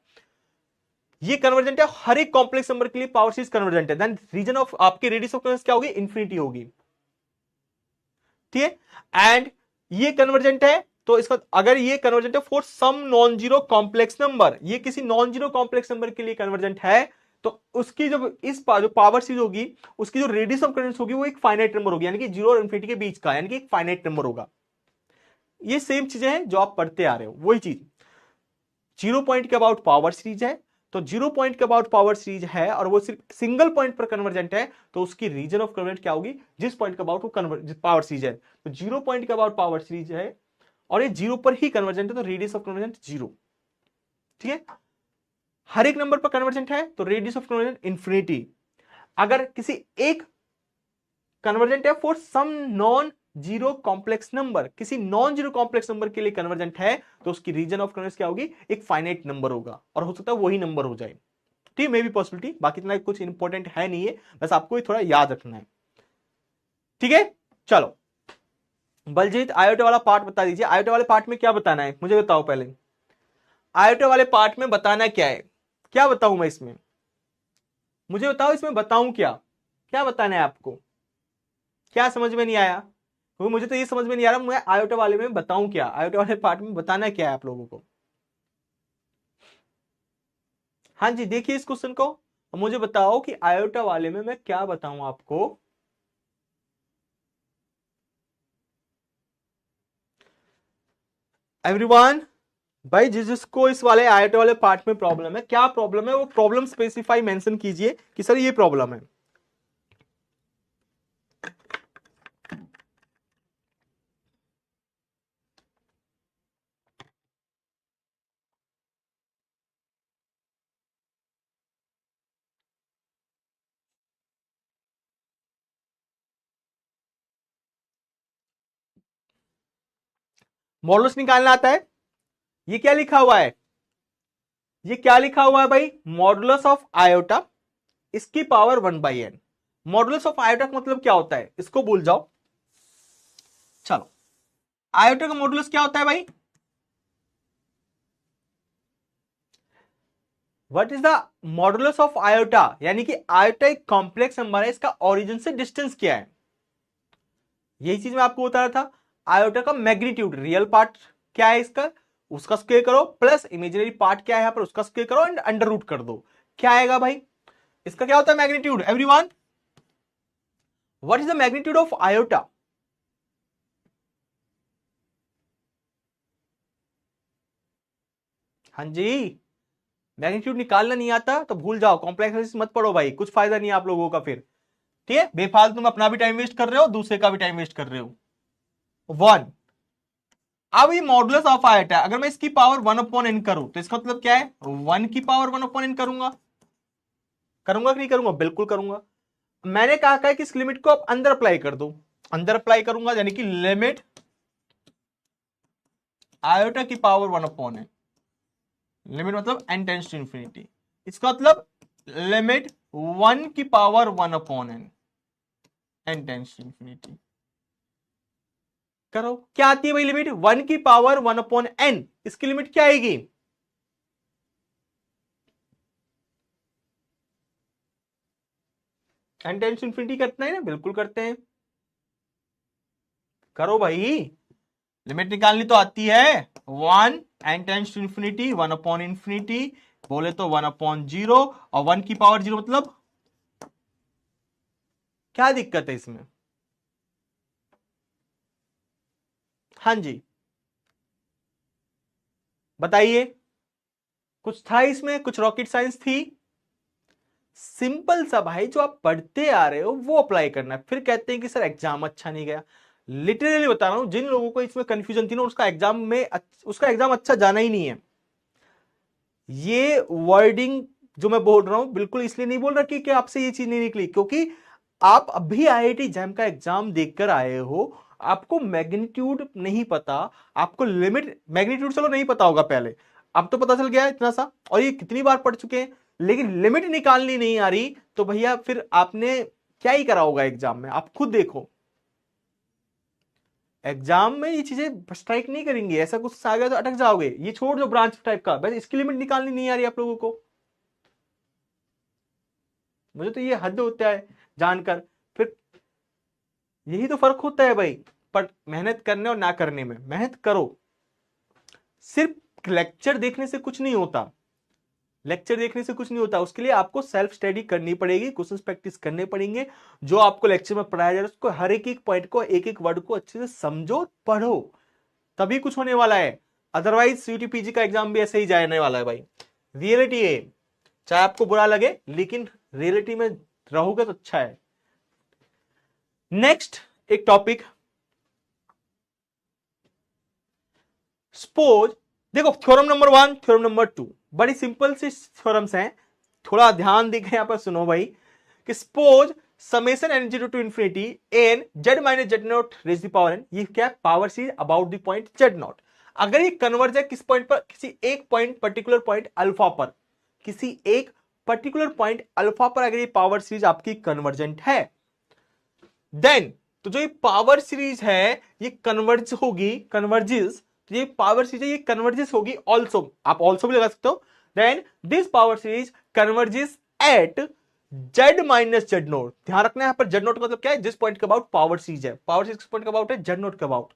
ये कन्वर्जेंट है हर एक कॉम्प्लेक्स नंबर के लिए, पावर सीरीज कन्वर्जेंट है, देन रीजन ऑफ आपकी रेडियस ऑफ कन्वर्जेंस क्या होगी, इंफिनिटी होगी। ठीक है, एंड ये कन्वर्जेंट है, तो इसका अगर ये कन्वर्जेंट है for some non zero complex number, ये किसी नॉन जीरो कॉम्प्लेक्स नंबर के लिए कन्वर्जेंट है, तो उसकी जो जो पावर सीरीज होगी उसकी जो रेडियस ऑफ कन्वर्जेंस होगी वो एक फाइनाइट नंबर होगी, यानी कि 0 और इंफिनिटी के बीच का, यानी कि एक फाइनाइट नंबर होगा। ये सेम चीजें हैं जो आप पढ़ते आ रहे हो, वही चीज 0 पॉइंट के अबाउट पावर सीरीज है, तो 0 पॉइंट के अबाउट पावर सीरीज है और वो सिर्फ सिंगल पॉइंट पर कन्वर्जेंट है, तो उसकी रीजन ऑफ कन्वर्जेंट क्या होगी, जिस पॉइंट के अबाउट वो पावर सीरीज है, तो 0 पॉइंट के अबाउट पावर सीरीज है और ये 0 पर ही कन्वर्जेंट है, तो रेडियस ऑफ कन्वर्जेंट 0। ठीक है, हर एक नंबर पर कन्वर्जेंट है तो रेडियस ऑफ कन्वर्जेंट इंफिनिटी। अगर किसी एक कन्वर्जेंट है for some non zero complex number किसी नॉन जीरो कॉम्प्लेक्स नंबर के लिए कन्वर्जेंट है तो उसकी रीजन ऑफ कन्वर्जेंस क्या होगी, एक फाइनाइट नंबर होगा, और हो सकता है वही नंबर हो जाए। ठीक, मे बी पॉसिबिलिटी, बाकी इतना कुछ इंपॉर्टेंट है नहीं है, बस आपको ये थोड़ा याद रखना है। ठीक है, चलो बलजीत आयोटा वाला पार्ट बता दीजिए। आयोटा वाले पार्ट में क्या बताना है मुझे बताओ पहले। आयोटा वाले पार्ट में बताना क्या है, क्या बताऊं मैं इसमें, मुझे बताओ इसमें बताऊं क्या, क्या बताना है आपको, क्या समझ में नहीं आया, क्योंकि मुझे तो ये समझ में नहीं आ रहा मैं आयोटा वाले में बताऊं क्या, आयोटा वाले पार्ट में बताना क्या है आप लोगों को। हाँ जी, देखिए इस क्वेश्चन को, मुझे बताओ कि आयोटा वाले में मैं क्या बताऊं आपको। एवरीवन, भाई जिसको इस वाले आयोटा वाले पार्ट में प्रॉब्लम है, क्या प्रॉब्लम है वो प्रॉब्लम स्पेसिफाई मेंशन कीजिए कि सर ये प्रॉब्लम है। मॉडल्स निकालना आता है, ये क्या लिखा हुआ है, ये क्या लिखा हुआ है भाई, मॉडुलस ऑफ आयोटा इसकी power 1/n। Modulus of iota का मतलब क्या होता है, इसको भूल जाओ। चलो, आयोटा का मॉडुलस क्या होता है भाई, what is the modulus of iota, यानी कि आयोटा एक कॉम्प्लेक्स नंबर है, इसका ओरिजिन से डिस्टेंस क्या है, यही चीज मैं आपको बता रहा था। आयोटा का मैग्नीट्यूड, रियल पार्ट क्या है इसका, उसका स्क्वायर करो, प्लस इमेजिनरी पार्ट क्या है यहां पर उसका स्क्वायर करो एंड अंडर रूट कर दो, क्या आएगा भाई, इसका क्या होता है magnitude. Everyone, what is the magnitude of iota, हाँ जी, मैग्नीट्यूड निकालना नहीं आता तो भूल जाओ, कॉम्प्लेक्स मत पढ़ो भाई, कुछ फायदा नहीं आप लोगों का फिर। ठीक है, बेफालतू तुम अपना भी टाइम वेस्ट कर रहे हो, दूसरे का भी टाइम वेस्ट कर रहे हो। 1, अब ये मॉडुलस ऑफ आयोटा, अगर मैं इसकी पावर 1/n करूं तो इसका मतलब क्या है, 1 की पावर 1/n करूंगा, करूंगा कि नहीं करूंगा, बिल्कुल करूंगा। मैंने कहा कि इस लिमिट को आप अंदर अप्लाई कर दो, अंदर अप्लाई करूंगा यानी कि लिमिट आयोटा की पावर 1/n, लिमिट मतलब n टेंड्स टू इंफिनिटी, इसका मतलब लिमिट 1 की power 1/n, n tends to infinity. करो, क्या आती है भाई लिमिट, 1 की पावर 1/n, इसकी लिमिट क्या आएगी, n टेंड्स टू इंफिनिटी करते हैं ना, बिल्कुल करते हैं, करो भाई, लिमिट निकालनी तो आती है, 1 n tends to infinity 1/infinity, बोले तो 1/0, और 1 की पावर 0 मतलब क्या दिक्कत है इसमें, हाँ जी बताइए, कुछ था इसमें, कुछ रॉकेट साइंस थी, सिंपल सा भाई, जो आप पढ़ते आ रहे हो वो अप्लाई करना है, फिर कहते हैं कि सर एग्जाम अच्छा नहीं गया। लिटरली बता रहा हूं, जिन लोगों को इसमें कंफ्यूजन थी ना, उसका एग्जाम अच्छा जाना ही नहीं है। ये वर्डिंग जो मैं बोल रहा हूं बिल्कुल इसलिए नहीं बोल रहा कि आपसे ये चीज नहीं निकली, क्योंकि आप अभी आईआईटी जैम का एग्जाम देकर आए हो, आपको मैग्नीट्यूड नहीं पता, आपको लिमिट, मैग्नीट्यूड चलो नहीं पता होगा पहले, अब तो पता चल गया इतना सा, और ये कितनी बार पढ़ चुके हैं, लेकिन लिमिट निकालनी नहीं आ रही, तो भैया फिर आपने क्या ही करा होगा एग्जाम में, आप खुद देखो। एग्जाम में ये चीजें स्ट्राइक नहीं करेंगी, ऐसा कुछ आ गया तो अटक जाओगे, ये छोड़ दो ब्रांच टाइप का, बस इसकी लिमिट निकालनी नहीं आ रही आप लोगों को, मुझे तो ये हद होता है जानकर, फिर यही तो फर्क होता है भाई, पर मेहनत करने और ना करने में, मेहनत करो, सिर्फ लेक्चर देखने से कुछ नहीं होता, लेक्चर देखने से कुछ नहीं होता, उसके लिए आपको सेल्फ स्टडी करनी पड़ेगी, क्वेश्चन प्रैक्टिस करने पड़ेंगे, जो आपको लेक्चर में पढ़ाया जा रहा है उसको हर एक एक पॉइंट को, एक एक वर्ड को अच्छे से समझो, पढ़ो, तभी कुछ होने वाला है, अदरवाइज सीयूटीपीजी का एग्जाम भी ऐसे ही जाने वाला है भाई, रियलिटी है, चाहे आपको बुरा लगे लेकिन रियलिटी में रहोगे तो अच्छा है। नेक्स्ट एक टॉपिक, सपोज, देखो थ्योरम नंबर 1, थ्योरम नंबर 2 बड़ी सिंपल सी थ्योरम्स हैं, थोड़ा ध्यान देकर यहां पर सुनो भाई, कि suppose summation N zero to infinity N Z minus Z naught raise the power N, ये क्या power series about the point Z naught. अगर ये कन्वर्ज है किस पॉइंट पर, किसी एक पॉइंट पर्टिकुलर पॉइंट अल्फा पर, किसी एक पर्टिकुलर पॉइंट अल्फा पर अगर ये पावर सीरीज आपकी कन्वर्जेंट है, देन तो जो ये पावर सीरीज है ये कन्वर्ज होगी, कन्वर्जेस, तो ये पावर सीरीज है ये कन्वर्जेस होगी ऑल्सो, आप ऑल्सो भी लगा सकते हो। Then this power series converges at Z minus Z naught. ध्यान रखना है यहाँ पर जेड नोट का मतलब क्या है, जिस पॉइंट के अबाउट पावर सीरीज है, पावर सीरीज किस पॉइंट के अबाउट है, जेड नोट के अबाउट।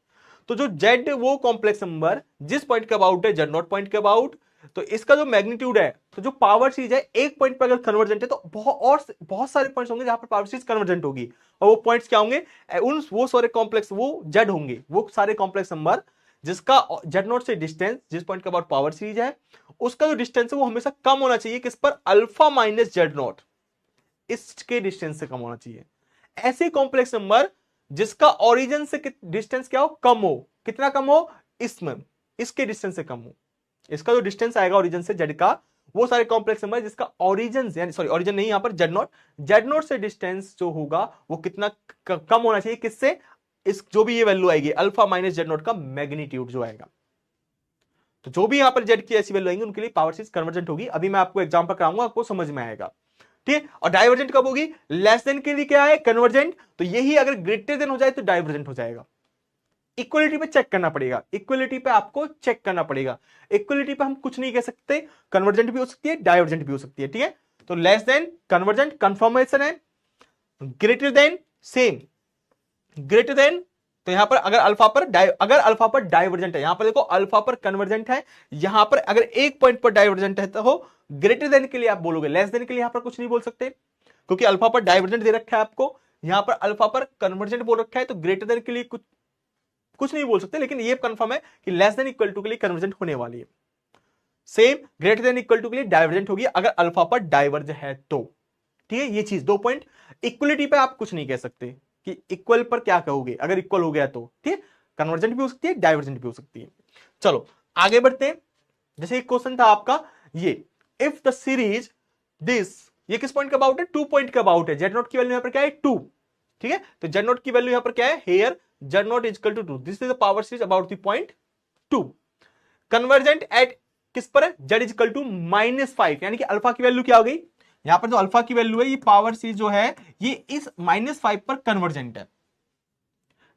तो जो जेड वो कॉम्प्लेक्स नंबर जिस पॉइंट के अबाउट है, जेड नोट पॉइंट के अबाउट, तो इसका जो मैग्नीट्यूड है, तो जो पावर सीरीज है एक पॉइंट पर अगर कन्वर्जेंट है तो बहुत सारे पॉइंट्स होंगे जहां पर पावर सीरीज कन्वर्जेंट होगी, और वो पॉइंट्स क्या होंगे, उन वो सारे कॉम्प्लेक्स वो जेड होंगे, वो सारे कॉम्प्लेक्स नंबर जिसका जेड नोट से डिस्टेंस, जिस पॉइंट के अबाउट पावर सीरीज है, उसका जो डिस्टेंस है वो हमेशा कम होना चाहिए किस पर, अल्फा माइनस जेड नोट, इसके डिस्टेंस से कम होना चाहिए। ऐसे कॉम्प्लेक्स नंबर जिसका ओरिजिन से डिस्टेंस क्या हो, कम हो, कितना कम हो, इसमें इसके डिस्टेंस से कम हो, इसका जो डिस्टेंस आएगा ओरिजिन से जेड का, वो सारे कॉम्प्लेक्स नंबर जिसका ओरिजिन यानी सॉरी ओरिजिन नहीं, यहां पर जेड नोट से डिस्टेंस जो होगा वो कितना कम होना चाहिए, किससे, इस जो भी ये वैल्यू आएगी अल्फा माइनस जेड नोट का मैग्नीट्यूड जो आएगा। तो जो भी यहां पर जेड की ऐसी वैल्यू आएंगी उनके लिए पावर सीरीज कन्वर्जेंट होगी। अभी मैं आपको एग्जांपल कराऊंगा, आपको समझ में आएगा, ठीक है। और डाइवर्जेंट कब होगी, लेस देन के लिए क्या है, कन्वर्जेंट, तो यही अगर ग्रेटर देन हो जाए तो डाइवर्जेंट हो जाएगा। इक्वलिटी पे चेक करना पड़ेगा, इक्वलिटी पे आपको चेक करना पड़ेगा, इक्वलिटी पे हम कुछ नहीं कह सकते, कन्वर्जेंट भी हो सकती है डाइवर्जेंट भी हो सकती है, ठीक है। तो लेस देन कन्वर्जेंट कंफर्मेशन है, greater than same, greater then, तो यहां पर अगर अल्फा पर डाइवर्जेंट है, यहां पर देखो अल्फा पर कन्वर्जेंट है, यहां पर अगर एक पॉइंट पर डाइवर्जेंट है तो ग्रेटर देन के लिए आप बोलोगे, लेस देन के लिए यहां पर कुछ नहीं बोल सकते क्योंकि अल्फा पर डाइवर्जेंट दे रखा है आपको, यहां पर अल्फा पर कन्वर्जेंट बोल रखा है, तो ग्रेटर देन के लिए कुछ नहीं बोल सकते, लेकिन ये कंफर्म है कि लेस देन इक्वल टू के लिए कन्वर्जेंट होने वाली है। Same greater than equal to के लिए डाइवर्जेंट होगी अगर अल्फा पर डाइवर्ज है तो, ठीक है। ये चीज 2 पॉइंट, इक्वलिटी पे आप कुछ नहीं कह सकते कि इक्वल पर क्या कहोगे, अगर इक्वल हो गया तो, ठीक है, कन्वर्जेंट भी हो सकती है डाइवर्जेंट भी हो सकती है। चलो आगे बढ़ते हैं। जैसे एक क्वेश्चन था आपका ये, इफ द सीरीज दिस, ये किस पॉइंट का अबाउट है, 2 पॉइंट का अबाउट है, जेड नोट की वैल्यू यहां पर क्या है 2, ठीक है। तो जेड नोट की वैल्यू यहां पर क्या है, here Z naught is equal to 2, this is the power series about the point 2, convergent at किस पर है, जेड इज इक्वल टू -5, यानी कि अल्फा की वैल्यू क्या हो गई, यहां पर जो अल्फा की वैल्यू है ये पावर सीरीज जो है ये इस -5 पर कन्वर्जेंट है।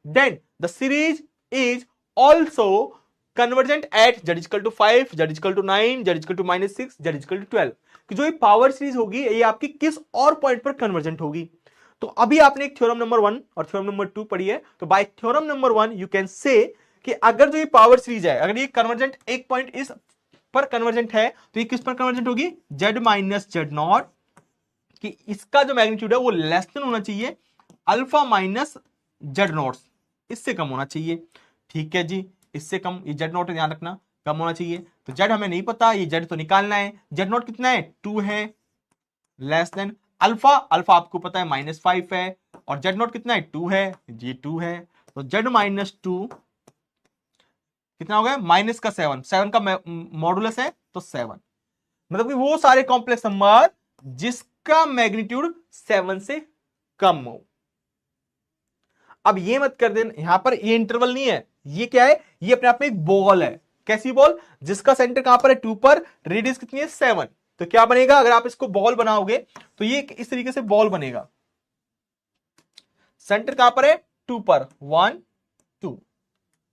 Then the series is also convergent at Z equal to 5, Z equal to 9, Z equal to -6, Z equal to 12, कि जो ये पावर सीरीज होगी ये आपकी किस और पॉइंट पर कन्वर्जेंट होगी। तो अभी आपने एक थ्योरम नंबर 1 और थ्योरम नंबर 2 पढ़ी है, तो bye theorem number 1 you can say कि अगर जो ये पावर सीरीज है, अगर ये कन्वर्जेंट एक पॉइंट इस पर कन्वर्जेंट है तो ये किस पर कन्वर्जेंट होगी, जेड माइनस जेड नॉट, कि इसका जो मैग्नीट्यूड है वो लेस देन होना चाहिए अल्फा माइनस जेड नॉट, इससे कम होना चाहिए, ठीक है जी, इससे कम, ये जेड नॉट ध्यान रखना कम होना चाहिए। तो जेड हमें नहीं पता, ये जेड तो निकालना है, जेड नॉट कितना है 2 है, लेस देन अल्फा, अल्फा आपको पता है -5 है, और जेड नॉट कितना है 2 है, ये 2 है, तो जेड -2 कितना हो गया, माइनस का 7, 7 का मॉडुलस है तो 7, मतलब कि वो सारे कॉम्प्लेक्स नंबर जिसका मैग्नीट्यूड 7 से कम हो। अब ये मत कर देना, यहां पर ये इंटरवल नहीं है, ये क्या है, ये अपने आप में एक बॉल है, कैसी बॉल, जिसका सेंटर कहां पर है 2 पर, रेडियस कितनी है 7, तो क्या बनेगा अगर आप इसको बॉल बनाओगे तो ये इस तरीके से बॉल बनेगा, सेंटर कहां पर है 2 पर, 1 2,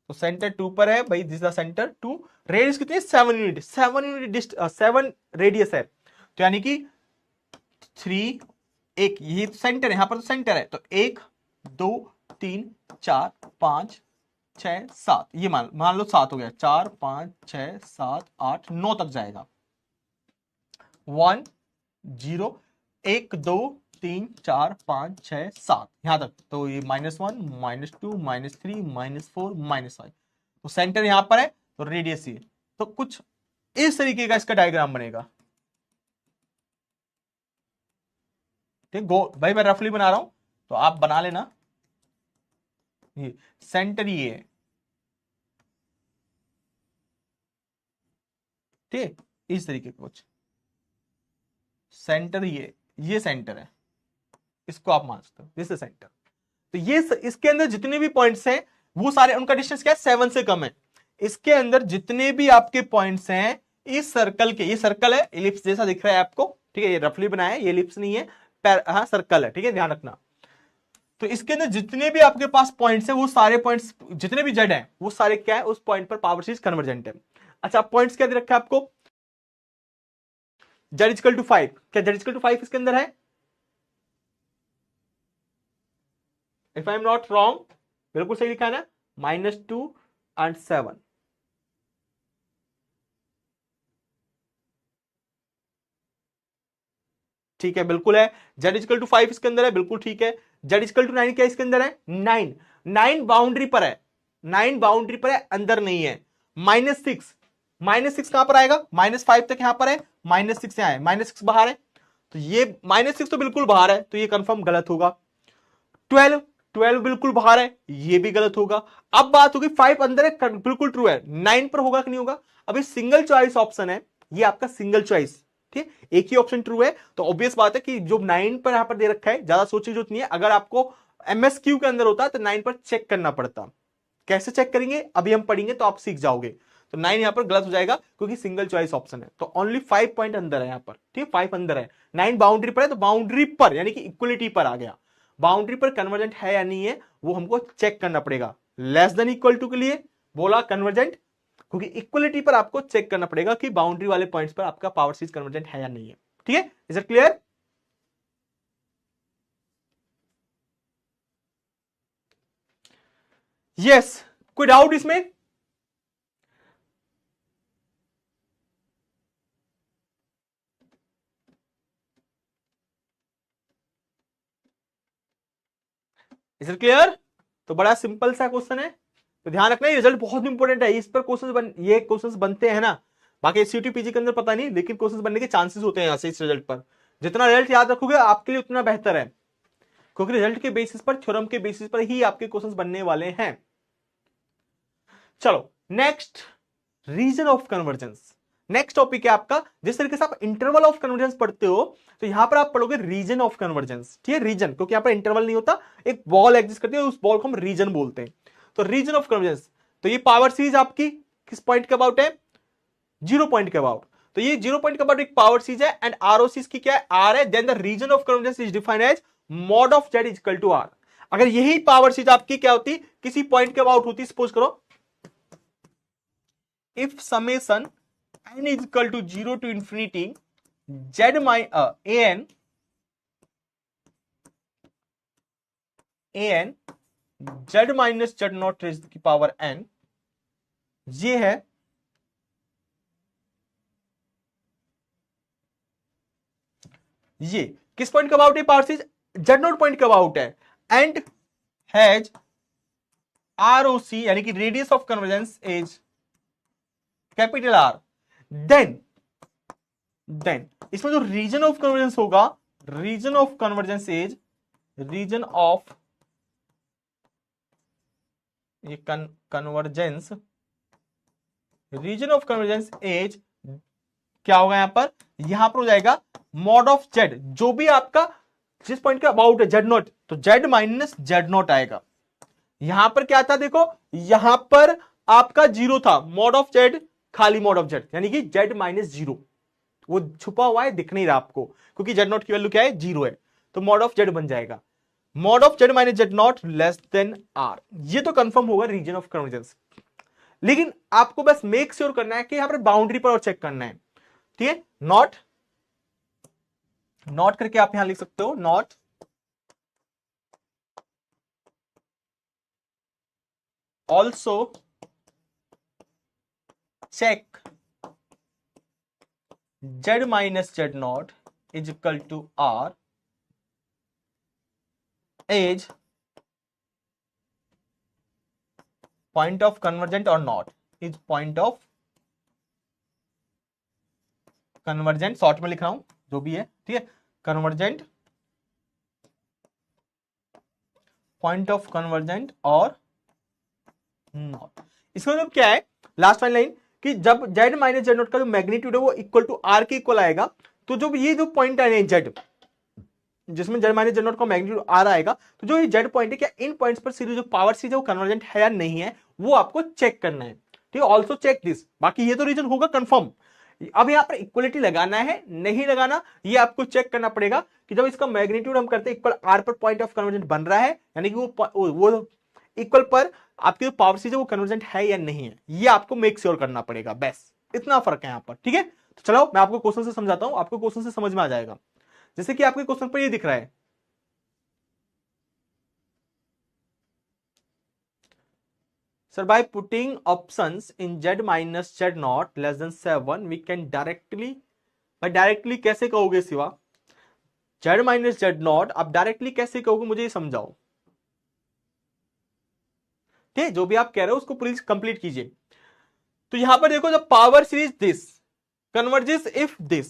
तो सेंटर 2 पर है भाई, दिस द सेंटर 2, रेडियस कितनी है 7 यूनिट, 7 यूनिट 7 रेडियस है, तो यानी कि 3, एक ये सेंटर है, यहां पर तो सेंटर है, तो 1 2 3 4 5 6 7, ये मान लो 7 हो गया, 4 5 6 7 8 9 तक जाएगा, 1 0 1 2 3 4 5 6 7 यहां तक, तो ये -1 -2 -3 -4 -5, तो सेंटर यहां पर है, तो रेडियस ये, तो कुछ इस तरीके का इसका डायग्राम बनेगा, ठीक गो भाई, मैं रफली बना रहा हूं तो आप बना लेना, ये सेंटर ये है, ठीक, इस तरीके का कुछ सेंटर ये सेंटर है, इसको आप मान सकते हो, दिस इज सेंटर। तो ये इसके अंदर जितने भी पॉइंट्स हैं वो सारे, उनका डिस्टेंस क्या है, 7 से कम है। इसके अंदर जितने भी आपके पॉइंट्स हैं इस सर्कल के, ये सर्कल है, इलिप्स जैसा दिख रहा है आपको, ठीक है, ये रफली बनाया है, ये इलिप्स नहीं है, हाँ सर्कल है, ठीक है, ध्यान रखना। तो इसके अंदर जितने भी आपके पास पॉइंट्स हैं वो सारे पॉइंट्स, जितने भी जेड हैं वो सारे क्या है, उस पॉइंट पर पावर सीरीज कन्वर्जेंट है। अच्छा, पॉइंट्स क्या दे रखा है आपको, जेड इक्वल टू 5, क्या जेड इक्वल टू 5 इसके अंदर है, if I am not wrong, बिल्कुल सही लिखा है ना, -2 and 7। ठीक है, बिल्कुल है, जेड इक्वल टू 5 इसके अंदर है, बिल्कुल ठीक है। जेड इक्वल टू 9 क्या इसके अंदर है, 9, 9 बाउंड्री पर है, 9 बाउंड्री पर है, अंदर नहीं है। -6, -6 कहां पर आएगा, -5 तक यहां पर है, -6 यहां है, -6 बाहर है, तो ये -6 तो बिल्कुल बाहर है, तो ये कंफर्म गलत होगा। 12, 12 बिल्कुल बाहर है, ये भी गलत होगा। अब बात होगी 5 अंदर है, बिल्कुल ट्रू है, 9 पर होगा कि नहीं होगा। अभी सिंगल चॉइस ऑप्शन है, ये आपका सिंगल चॉइस, ठीक, एक ही ऑप्शन ट्रू है, तो ऑब्वियस बात है कि जो 9 पर यहां पर दे रखा है, ज्यादा सोचने की जरूरत नहीं है। अगर आपको MSQ के अंदर होता तो 9 पर चेक करना पड़ता। कैसे चेक करेंगे अभी हम पढ़ेंगे, तो आप सीख जाओगे। तो 9 यहां पर गलत हो जाएगा क्योंकि सिंगल चॉइस ऑप्शन है, तो ओनली 5 पॉइंट अंदर है यहां पर, ठीक, 5 अंदर है, 9 बाउंड्री पर है, तो बाउंड्री पर यानी कि इक्वलिटी पर आ गया। बाउंड्री पर कन्वर्जेंट है या नहीं है वो हमको चेक करना पड़ेगा। लेस देन इक्वल टू के लिए बोला कन्वर्जेंट, क्योंकि इक्वलिटी पर आपको चेक करना पड़ेगा कि बाउंड्री वाले पॉइंट्स पर आपका पावर सीरीज कन्वर्जेंट है या नहीं है, ठीक है, इज इट क्लियर। यस, कोई डाउट इसमें, इज इट क्लियर। तो बड़ा सिंपल सा क्वेश्चन है, तो ध्यान रखना ये रिजल्ट बहुत इंपॉर्टेंट है, इस पर ये क्वेश्चंस बनते हैं ना, बाकी CUT-PG के अंदर पता नहीं, लेकिन क्वेश्चंस बनने के चांसेस होते हैं यहां से इस रिजल्ट पर। जितना रिजल्ट याद रखोगे आपके लिए उतना बेहतर है, क्योंकि रिजल्ट के बेसिस पर, थ्योरम के बेसिस पर ही आपके क्वेश्चंस बनने वाले हैं। चलो next, region of convergence, next topic है आपका। जिस तरीके से आप इंटरवल ऑफ कन्वर्जेंस पढ़ते हो, तो यहां पर आप पढ़ोगे रीजन ऑफ कन्वर्जेंस, ठीक है, रीजन, क्योंकि यहां पर इंटरवल नहीं होता, एक बॉल एग्जिस्ट करती है, उस बॉल को हम रीजन बोलते हैं। तो रीजन ऑफ कन्वर्जेंस, तो ये पावर सीरीज आपकी किस पॉइंट के अबाउट है, 0 पॉइंट के अबाउट, तो ये 0 पॉइंट के अबाउट एक पावर सीरीज है, एंड ROC की क्या है, R है, then the region of convergence is defined as mod of Z equal to R। अगर यही पावर सीरीज आपकी क्या होती, किसी पॉइंट के अबाउट होती, सपोज करो if summation n is equal to 0 to infinity z an z minus z naught raised की पावर n, ये है ये किस पॉइंट का अबाउट है, power series z naught point का अबाउट है, एंड हैज ROC यानी कि radius of convergence is capital R, then इसमें जो रीजन ऑफ कन्वर्जेंस होगा, region of convergence is region of ये convergence, region of convergence is क्या होगा यहां पर हो जाएगा मॉड ऑफ जेड, जो भी आपका जिस पॉइंट का अबाउट है जेड नॉट, तो जेड माइनस जेड नॉट आएगा। यहां पर क्या था देखो, यहां पर आपका 0 था, मॉड ऑफ जेड खाली मॉड ऑफ जेड, यानी कि जेड माइनस 0, वो छुपा हुआ है, दिख नहीं रहा आपको, क्योंकि जेड नॉट की वैल्यू क्या है, 0 है, तो मॉड ऑफ जेड बन जाएगा mod of Z minus Z naught less than R. ये तो कंफर्म होगा रीजन ऑफ कन्वर्जेंस, लेकिन आपको बस मेक श्योर करना है कि यहां पर बाउंड्री पर और चेक करना है, ठीक है। नॉट करके आप यहां लिख सकते हो, naught also check z minus Z naught is equal to r as point of convergent और naught is point of convergent, short में लिख रहा हूं जो भी है, ठीक है, कन्वर्जेंट, पॉइंट ऑफ कन्वर्जेंट और नॉट। इसका मतलब क्या है, लास्ट फाइनल लाइन, कि जब z माइनस जेड नॉट का जो मैग्नीट्यूड है वो इक्वल टू आर के इक्वल आएगा, तो जो ये जो पॉइंट है z, जिसमें जेड माइनस जेड नॉट का मैग्नीट्यूड आर आएगा, तो जो ये जेड पॉइंट है क्या इन पॉइंट्स पर सीरीज जो पावर सीरीज है वो कन्वर्जेंट है या नहीं है, वो आपको चेक करना है। ठीक है, ऑल्सो चेक दिस, बाकी ये तो रीजन होगा कंफर्म। अब यहाँ पर इक्वलिटी लगाना है नहीं लगाना, ये आपको चेक करना पड़ेगा कि जब इसका मैग्नीट्यूड हम करते हैं इक्वल आर पर पॉइंट ऑफ कन्वर्जेंट बन रहा है, यानी कि वो इक्वल पर आपकी जो पावर सीरीज है वो कन्वर्जेंट है या नहीं है, ये आपको मेक श्योर करना पड़ेगा। बस इतना फर्क है यहाँ पर। ठीक है, तो चलो मैं आपको क्वेश्चन से समझाता हूं, आपको क्वेश्चन से समझ में आ जाएगा। जैसे कि आपके क्वेश्चन पर ये दिख रहा है, sir by putting options in Z minus Z naught less than 7 we can directly, भाई डायरेक्टली कैसे कहोगे सिवा, जेड माइनस जेड नॉट आप डायरेक्टली कैसे कहोगे, मुझे ये समझाओ। ठीक है, जो भी आप कह रहे हो उसको प्लीज कंप्लीट कीजिए। तो यहां पर देखो, जब power series this converges if this,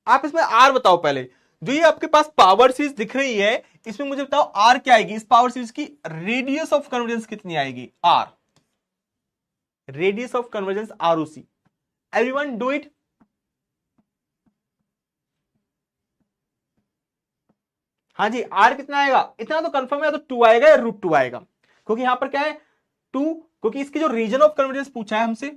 आप इसमें आर बताओ पहले, जो ये आपके पास पावर सीरीज दिख रही है इसमें मुझे बताओ आर क्या आएगी, इस पावर सीरीज की रेडियस ऑफ कन्वर्जेंस कितनी आएगी, R, radius of convergence ROC. Everyone do it. हाँ जी, आर कितना आएगा, इतना तो कंफर्म है, तो 2 आएगा या √2 आएगा, क्योंकि यहां पर क्या है 2, क्योंकि इसकी जो रीजन ऑफ कन्वर्जेंस पूछा है हमसे,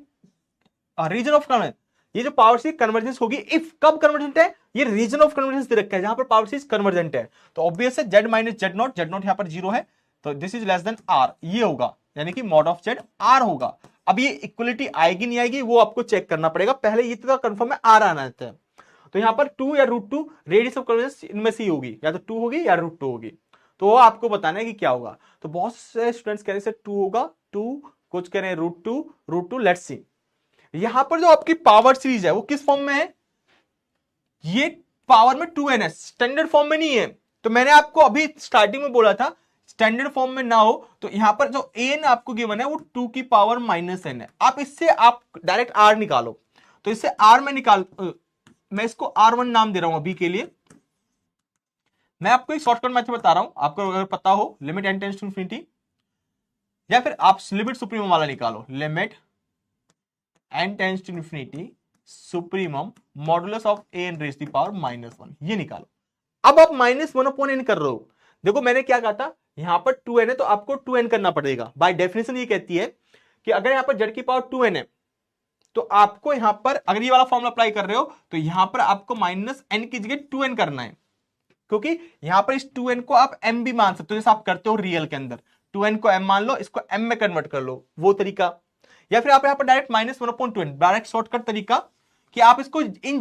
रीजन ऑफ कन्वर्जेंस, ये जो पावर सीरीज कन्वर्जेंस होगी इफ कब कन्वर्जेंट है, ये रीजन ऑफ कन्वर्जेंस दे रखा है जहां पर पावर सीरीज कन्वर्जेंट है, तो ऑब्वियस है Z minus Z naught, Z naught यहां पर 0 है, तो this is less than R, ये होगा, यानी कि मॉड ऑफ जेड आर होगा। अब ये इक्वलिटी आएगी नहीं आएगी वो आपको चेक करना पड़ेगा, पहले ये तो कंफर्म है आर आना है। तो यहां पर 2 या √2 रेडियस ऑफ कन्वर्जेंस इनमें से ही होगी, या तो 2 होगी या √2 होगी, तो वो आपको बताना है कि क्या होगा। तो बहुत से स्टूडेंट्स कह रहे हैं 2 होगा, 2, कुछ कह रहे हैं √2, लेट्स सी। यहां पर जो आपकी पावर सीरीज है वो किस फॉर्म में है, ये पावर में 2n है, स्टैंडर्ड फॉर्म में नहीं है। तो मैंने आपको अभी स्टार्टिंग में बोला था स्टैंडर्ड फॉर्म में ना हो, तो यहां पर जो n आपको गिवन है वो 2 की पावर -n है। आप इससे आप डायरेक्ट r निकालो, तो इससे r में निकाल, मैं इसको R1 नाम दे रहा हूं अभी के लिए। मैं आपको एक शॉर्टकट मेथड बता रहा हूं, आपको अगर पता हो limit n tends to infinity, या फिर आप लिमिट सुप्रीमम वाला निकालो, limit n tends to infinity supremum modulus of an raise to power -1, ये निकालो। अब आप -1/n कर रहे हो, देखो मैंने क्या कहा था, यहां पर 2n है तो आपको 2n करना पड़ेगा। बाय डेफिनेशन ये कहती है कि अगर यहां पर z की पावर 2n है तो आपको यहां पर अगर ये वाला फॉर्मूला अप्लाई कर रहे हो तो यहां पर आपको -n की जगह 2n करना है, क्योंकि यहां पर इस 2n को आप m भी मान सकते हो, जैसे आप करते हो रियल के अंदर, 2n को m मान लो, इसको m में कन्वर्ट कर लो, वो तरीका। या फिर आप यहां पर डायरेक्ट -1/2n, डायरेक्ट शॉर्टकट तरीका कि आप इसको इन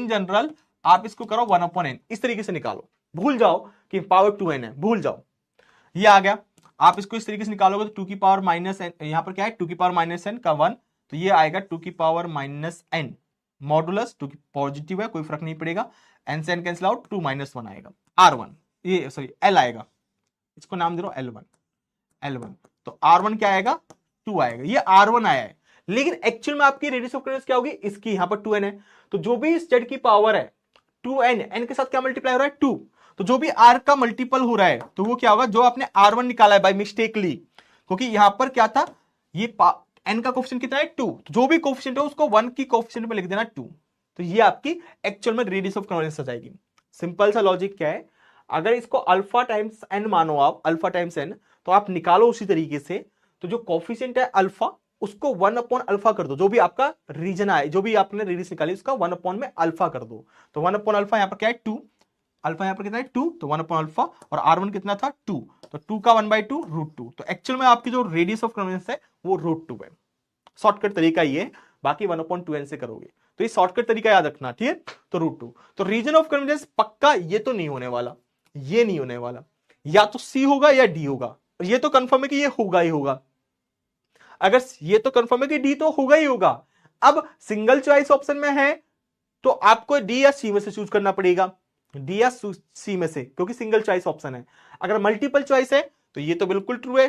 जनरल आप इसको करो 1/n, इस तरीके से निकालो, भूल जाओ कि पावर 2n है, भूल जाओ, ये आ गया। आप इसको इस तरीके से निकालोगे तो 2 की पावर -n, यहां पर क्या है 2 की पावर -n का 1, तो ये आएगा 2 की पावर -n मॉडुलस, 2 की पॉजिटिव है कोई फर्क नहीं पड़ेगा, n से n कैंसिल आउट, 2 -1 आएगा, R1, ये सॉरी L आएगा, इसको नाम दे रहा हूं L1, तो R1 क्या आएगा 2 आएगा, ये R1 आया है। लेकिन एक्चुअल में आपकी रेडियस ऑफ कन्वर्जेंस क्या होगी, इसकी यहां पर 2n है, तो जो भी इस z की पावर है 2n, n के साथ क्या मल्टीप्लाई हो रहा है 2, तो जो भी r का मल्टीपल हो रहा है तो वो क्या होगा, जो आपने R1 निकाला है बाय मिस्टेकली, क्योंकि यहां पर क्या था, ये n का कोफिशिएंट कितना है 2, तो जो भी कोफिशिएंट है उसको 1 की कोफिशिएंट में लिख देना 2, तो ये आपकी एक्चुअल में रेडियस ऑफ कन्वर्जेंस आ जाएगी। सिंपल सा लॉजिक क्या है, अगर इसको अल्फा टाइम्स n मानो आप, अल्फा टाइम्स n, तो आप निकालो उसी तरीके से, तो जो कोफिशिएंट है अल्फा उसको 1/अल्फा कर दो, जो भी आपका रीजन आए, जो भी आपने रेडियस निकाली उसका 1 में अल्फा कर दो, तो 1/अल्फा यहां पर क्या है 2, अल्फा यहां पर कितना है 2, तो 1/अल्फा, और R1 कितना था 2, तो 2 का 1/2 √2, तो एक्चुअल में आपकी जो रेडियस ऑफ कन्वर्जेंस है वो √2 है। शॉर्टकट तरीका ये है, बाकी 1/2n से करोगे, तो ये शॉर्टकट तरीका याद रखना, ठीक है। तो √2, तो रीजन ऑफ कन्वर्जेंस पक्का ये तो नहीं होने वाला, ये नहीं होने वाला, या तो C होगा या D होगा, ये तो कंफर्म है कि ये होगा ही होगा, अगर ये तो कंफर्म है कि D तो होगा ही होगा। अब सिंगल चॉइस ऑप्शन में है तो आपको D या C में से चूज करना पड़ेगा, D या C में से, क्योंकि सिंगल चॉइस ऑप्शन है। अगर मल्टीपल चॉइस है तो ये तो बिल्कुल ट्रू है,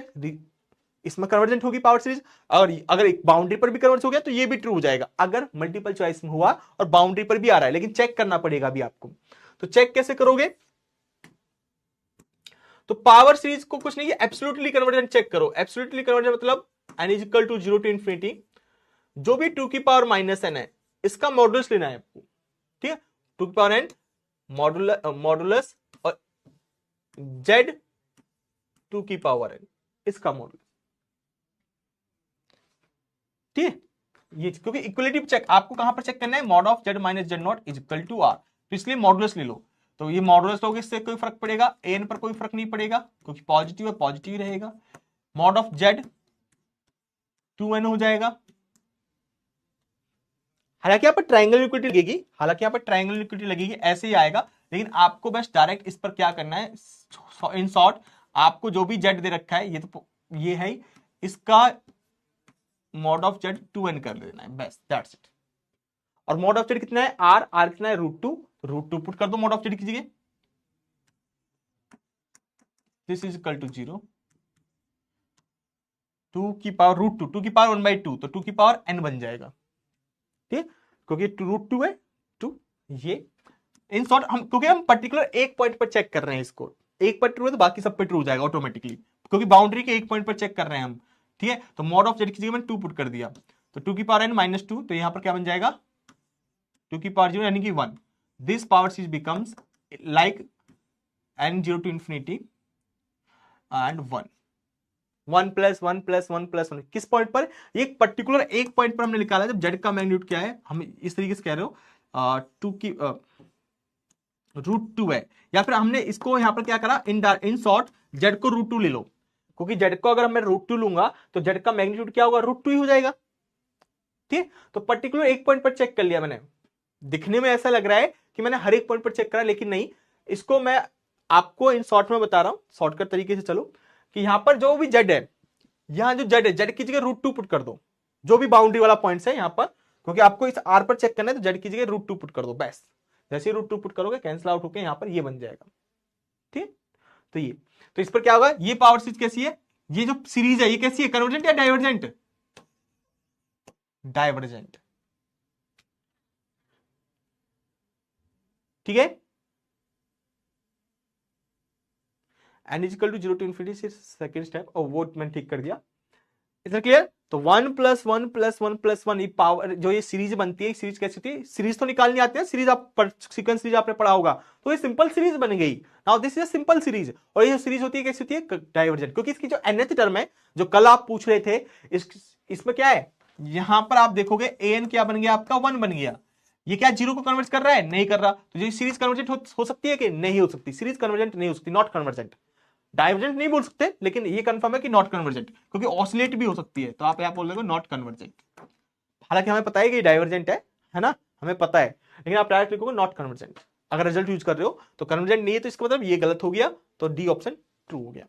इसमें कन्वर्जेंट होगी पावर सीरीज, और अगर एक बाउंड्री पर भी कन्वर्ज हो गया तो ये भी ट्रू हो जाएगा, अगर मल्टीपल चॉइस में हुआ और बाउंड्री पर भी आ रहा है, लेकिन चेक करना पड़ेगा अभी आपको। तो चेक कैसे करोगे, तो पावर सीरीज को कुछ नहीं है, एब्सोल्युटली कन्वर्जेंट चेक करो। एब्सोल्युटली कन्वर्जेंट मतलब n is equal to 0 to infinity, जो भी 2 की पावर -n है इसका मॉडुलस लेना है आपको, ठीक है, 2 की पावर n मॉडुलस और z 2 की पावर n इसका मॉडुलस, ठीक है। ये क्योंकि इक्वलिटी चेक आपको कहां पर चेक करना है, mod of z minus z naught is equal to r, तो इसलिए मॉडुलस ले लो। तो ये मॉडुलस लोगे इससे कोई फर्क पड़ेगा, an पर कोई फर्क नहीं पड़ेगा क्योंकि पॉजिटिव है, पॉजिटिव रहेगा। मॉड ऑफ z 2n हो जाएगा। हालांकि यहाँ पर ट्रायंगल इक्विटी लगेगी, हालांकि यहाँ पर ट्रायंगल इक्विटी लगेगी, ऐसे ही आएगा, लेकिन आपको बस डायरेक्ट इस पर क्या करना है, इन शॉर्ट आपको जो भी z दे रखा है, ये है इसका मॉड ऑफ z 2n कर देना है, बस दैट्स इट। और मॉड ऑफ z कितना है, r कितना है, √2 पुट कर दो मॉड ऑफ z की जगह, दिस इज इक्वल टू 0, 2 की पावर √2, 2 की पावर 1/2, तो 2 की पावर n बन जाएगा, ठीक है, क्योंकि √2 है 2। ये इन शॉर्ट हम, क्योंकि हम पर्टिकुलर एक पॉइंट पर चेक कर रहे हैं इसको, एक पर ट्रू है तो बाकी सब पे ट्रू हो जाएगा ऑटोमेटिकली, क्योंकि बाउंड्री के एक पॉइंट पर चेक कर रहे हैं हम, ठीक है। तो मॉड ऑफ z की जगह मैंने 2 पुट कर दिया, तो 2 की पावर n माइनस 2, तो यहां पर क्या बन जाएगा, 2 की पावर 0 यानी कि 1, this power series becomes like n 0 to infinity and 1 plus 1 plus 1 plus 1, किस पॉइंट पर, एक पर्टिकुलर एक पॉइंट पर हमने निकाला जब z का मैग्नीट्यूड क्या है, हम इस तरीके से कह रहे हो 2 की √2 है, या फिर हमने इसको यहां पर क्या करा, इन शॉर्ट z को √2 ले लो, क्योंकि z को अगर मैं √2 लूंगा तो z का मैग्नीट्यूड क्या होगा, √2 ही हो जाएगा, ठीक। तो पर्टिकुलर एक पॉइंट पर चेक कर लिया मैंने, दिखने में ऐसा लग रहा है कि मैंने हर एक पॉइंट पर चेक करा, लेकिन नहीं, इसको मैं आपको इन शॉर्ट में बता रहा हूं, शॉर्टकट तरीके से चलो, कि यहां पर जो भी z है, यहां जो z है, z की जगह √2 पुट कर दो, जो भी बाउंड्री वाला पॉइंट है यहां पर, क्योंकि आपको इस r पर चेक करना है, तो z की जगह √2 पुट कर दो, बस जैसे ही √2 पुट करोगे कैंसिल आउट होकर यहां पर ये बन जाएगा, ठीक। तो ये, तो इस पर क्या होगा, ये पावर सीरीज कैसी है, ये जो सीरीज है ये कैसी है, कन्वर्जेंट या डाइवर्जेंट, डाइवर्जेंट, ठीक है। n is equal to 0 to infinity, second step, और वो मैंने ठीक कर दिया, इतना क्लियर। तो 1 + 1 + 1 + 1 ये पावर, जो ये सीरीज बनती है, सीरीज कैसी होती है, सीरीज तो निकालनी आती है, सीरीज आप सीक्वेंस सीरीज आपने पढ़ा होगा, तो ये सिंपल सीरीज बन गई, now this is a simple series. और ये जो सीरीज होती है कैसी होती है, डाइवर्जेंट, क्योंकि इसकी जो nth टर्म है, जो कल आप पूछ रहे थे, इसमें क्या है, यहां पर आप देखोगे an क्या बन गया आपका, 1 बन गया, ये क्या 0 को कन्वर्ट कर रहा है, नहीं कर रहा, तो ये सीरीज कन्वर्जेंट हो सकती है कि नहीं हो सकती, सीरीज कन्वर्जेंट नहीं हो सकती, नॉट कन्वर्जेंट, डाइवर्जेंट नहीं बोल सकते, लेकिन ये कंफर्म है कि नॉट कन्वर्जेंट, क्योंकि ऑसिलेट भी हो सकती है, तो आप यहां बोल रहे हो नॉट कन्वर्जेंट, हालांकि हमें पता है कि डाइवर्जेंट है ना, हमें पता है, लेकिन आप डायरेक्ट लिखोगे नॉट कन्वर्जेंट, अगर रिजल्ट यूज कर रहे हो तो कन्वर्जेंट नहीं है, तो इसका मतलब ये गलत हो गया, तो डी ऑप्शन ट्रू हो गया।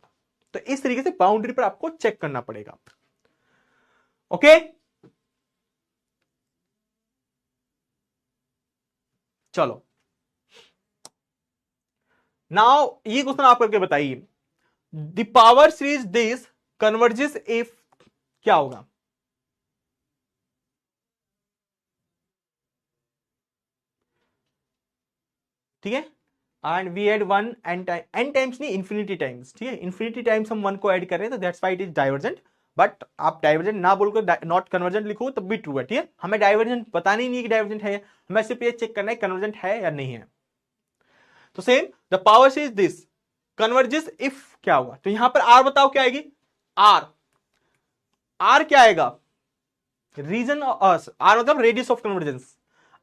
तो इस तरीके से बाउंड्री पर आपको चेक करना पड़ेगा, ओके। चलो नाउ ये क्वेश्चन आप करके बताइए, the power series this converges if, क्या होगा, ठीक है, and we add 1 n times नहीं, इंफिनिटी टाइम्स, ठीक है, इंफिनिटी टाइम्स हम 1 को ऐड कर रहे हैं, तो that's why it is divergent, but आप डाइवर्जेंट ना बोलकर नॉट कन्वर्जेंट लिखो तब भी ट्रू है, ठीक है, हमें डाइवर्जेंट बताना ही नहीं है कि डाइवर्जेंट है, हमें सिर्फ ये चेक करना है कन्वर्जेंट है या नहीं है। तो same the power series this converges if, क्या होगा, तो यहां पर आर बताओ क्या आएगी, आर क्या आएगा, रीजन, आर मतलब रेडियस ऑफ कन्वर्जेंस,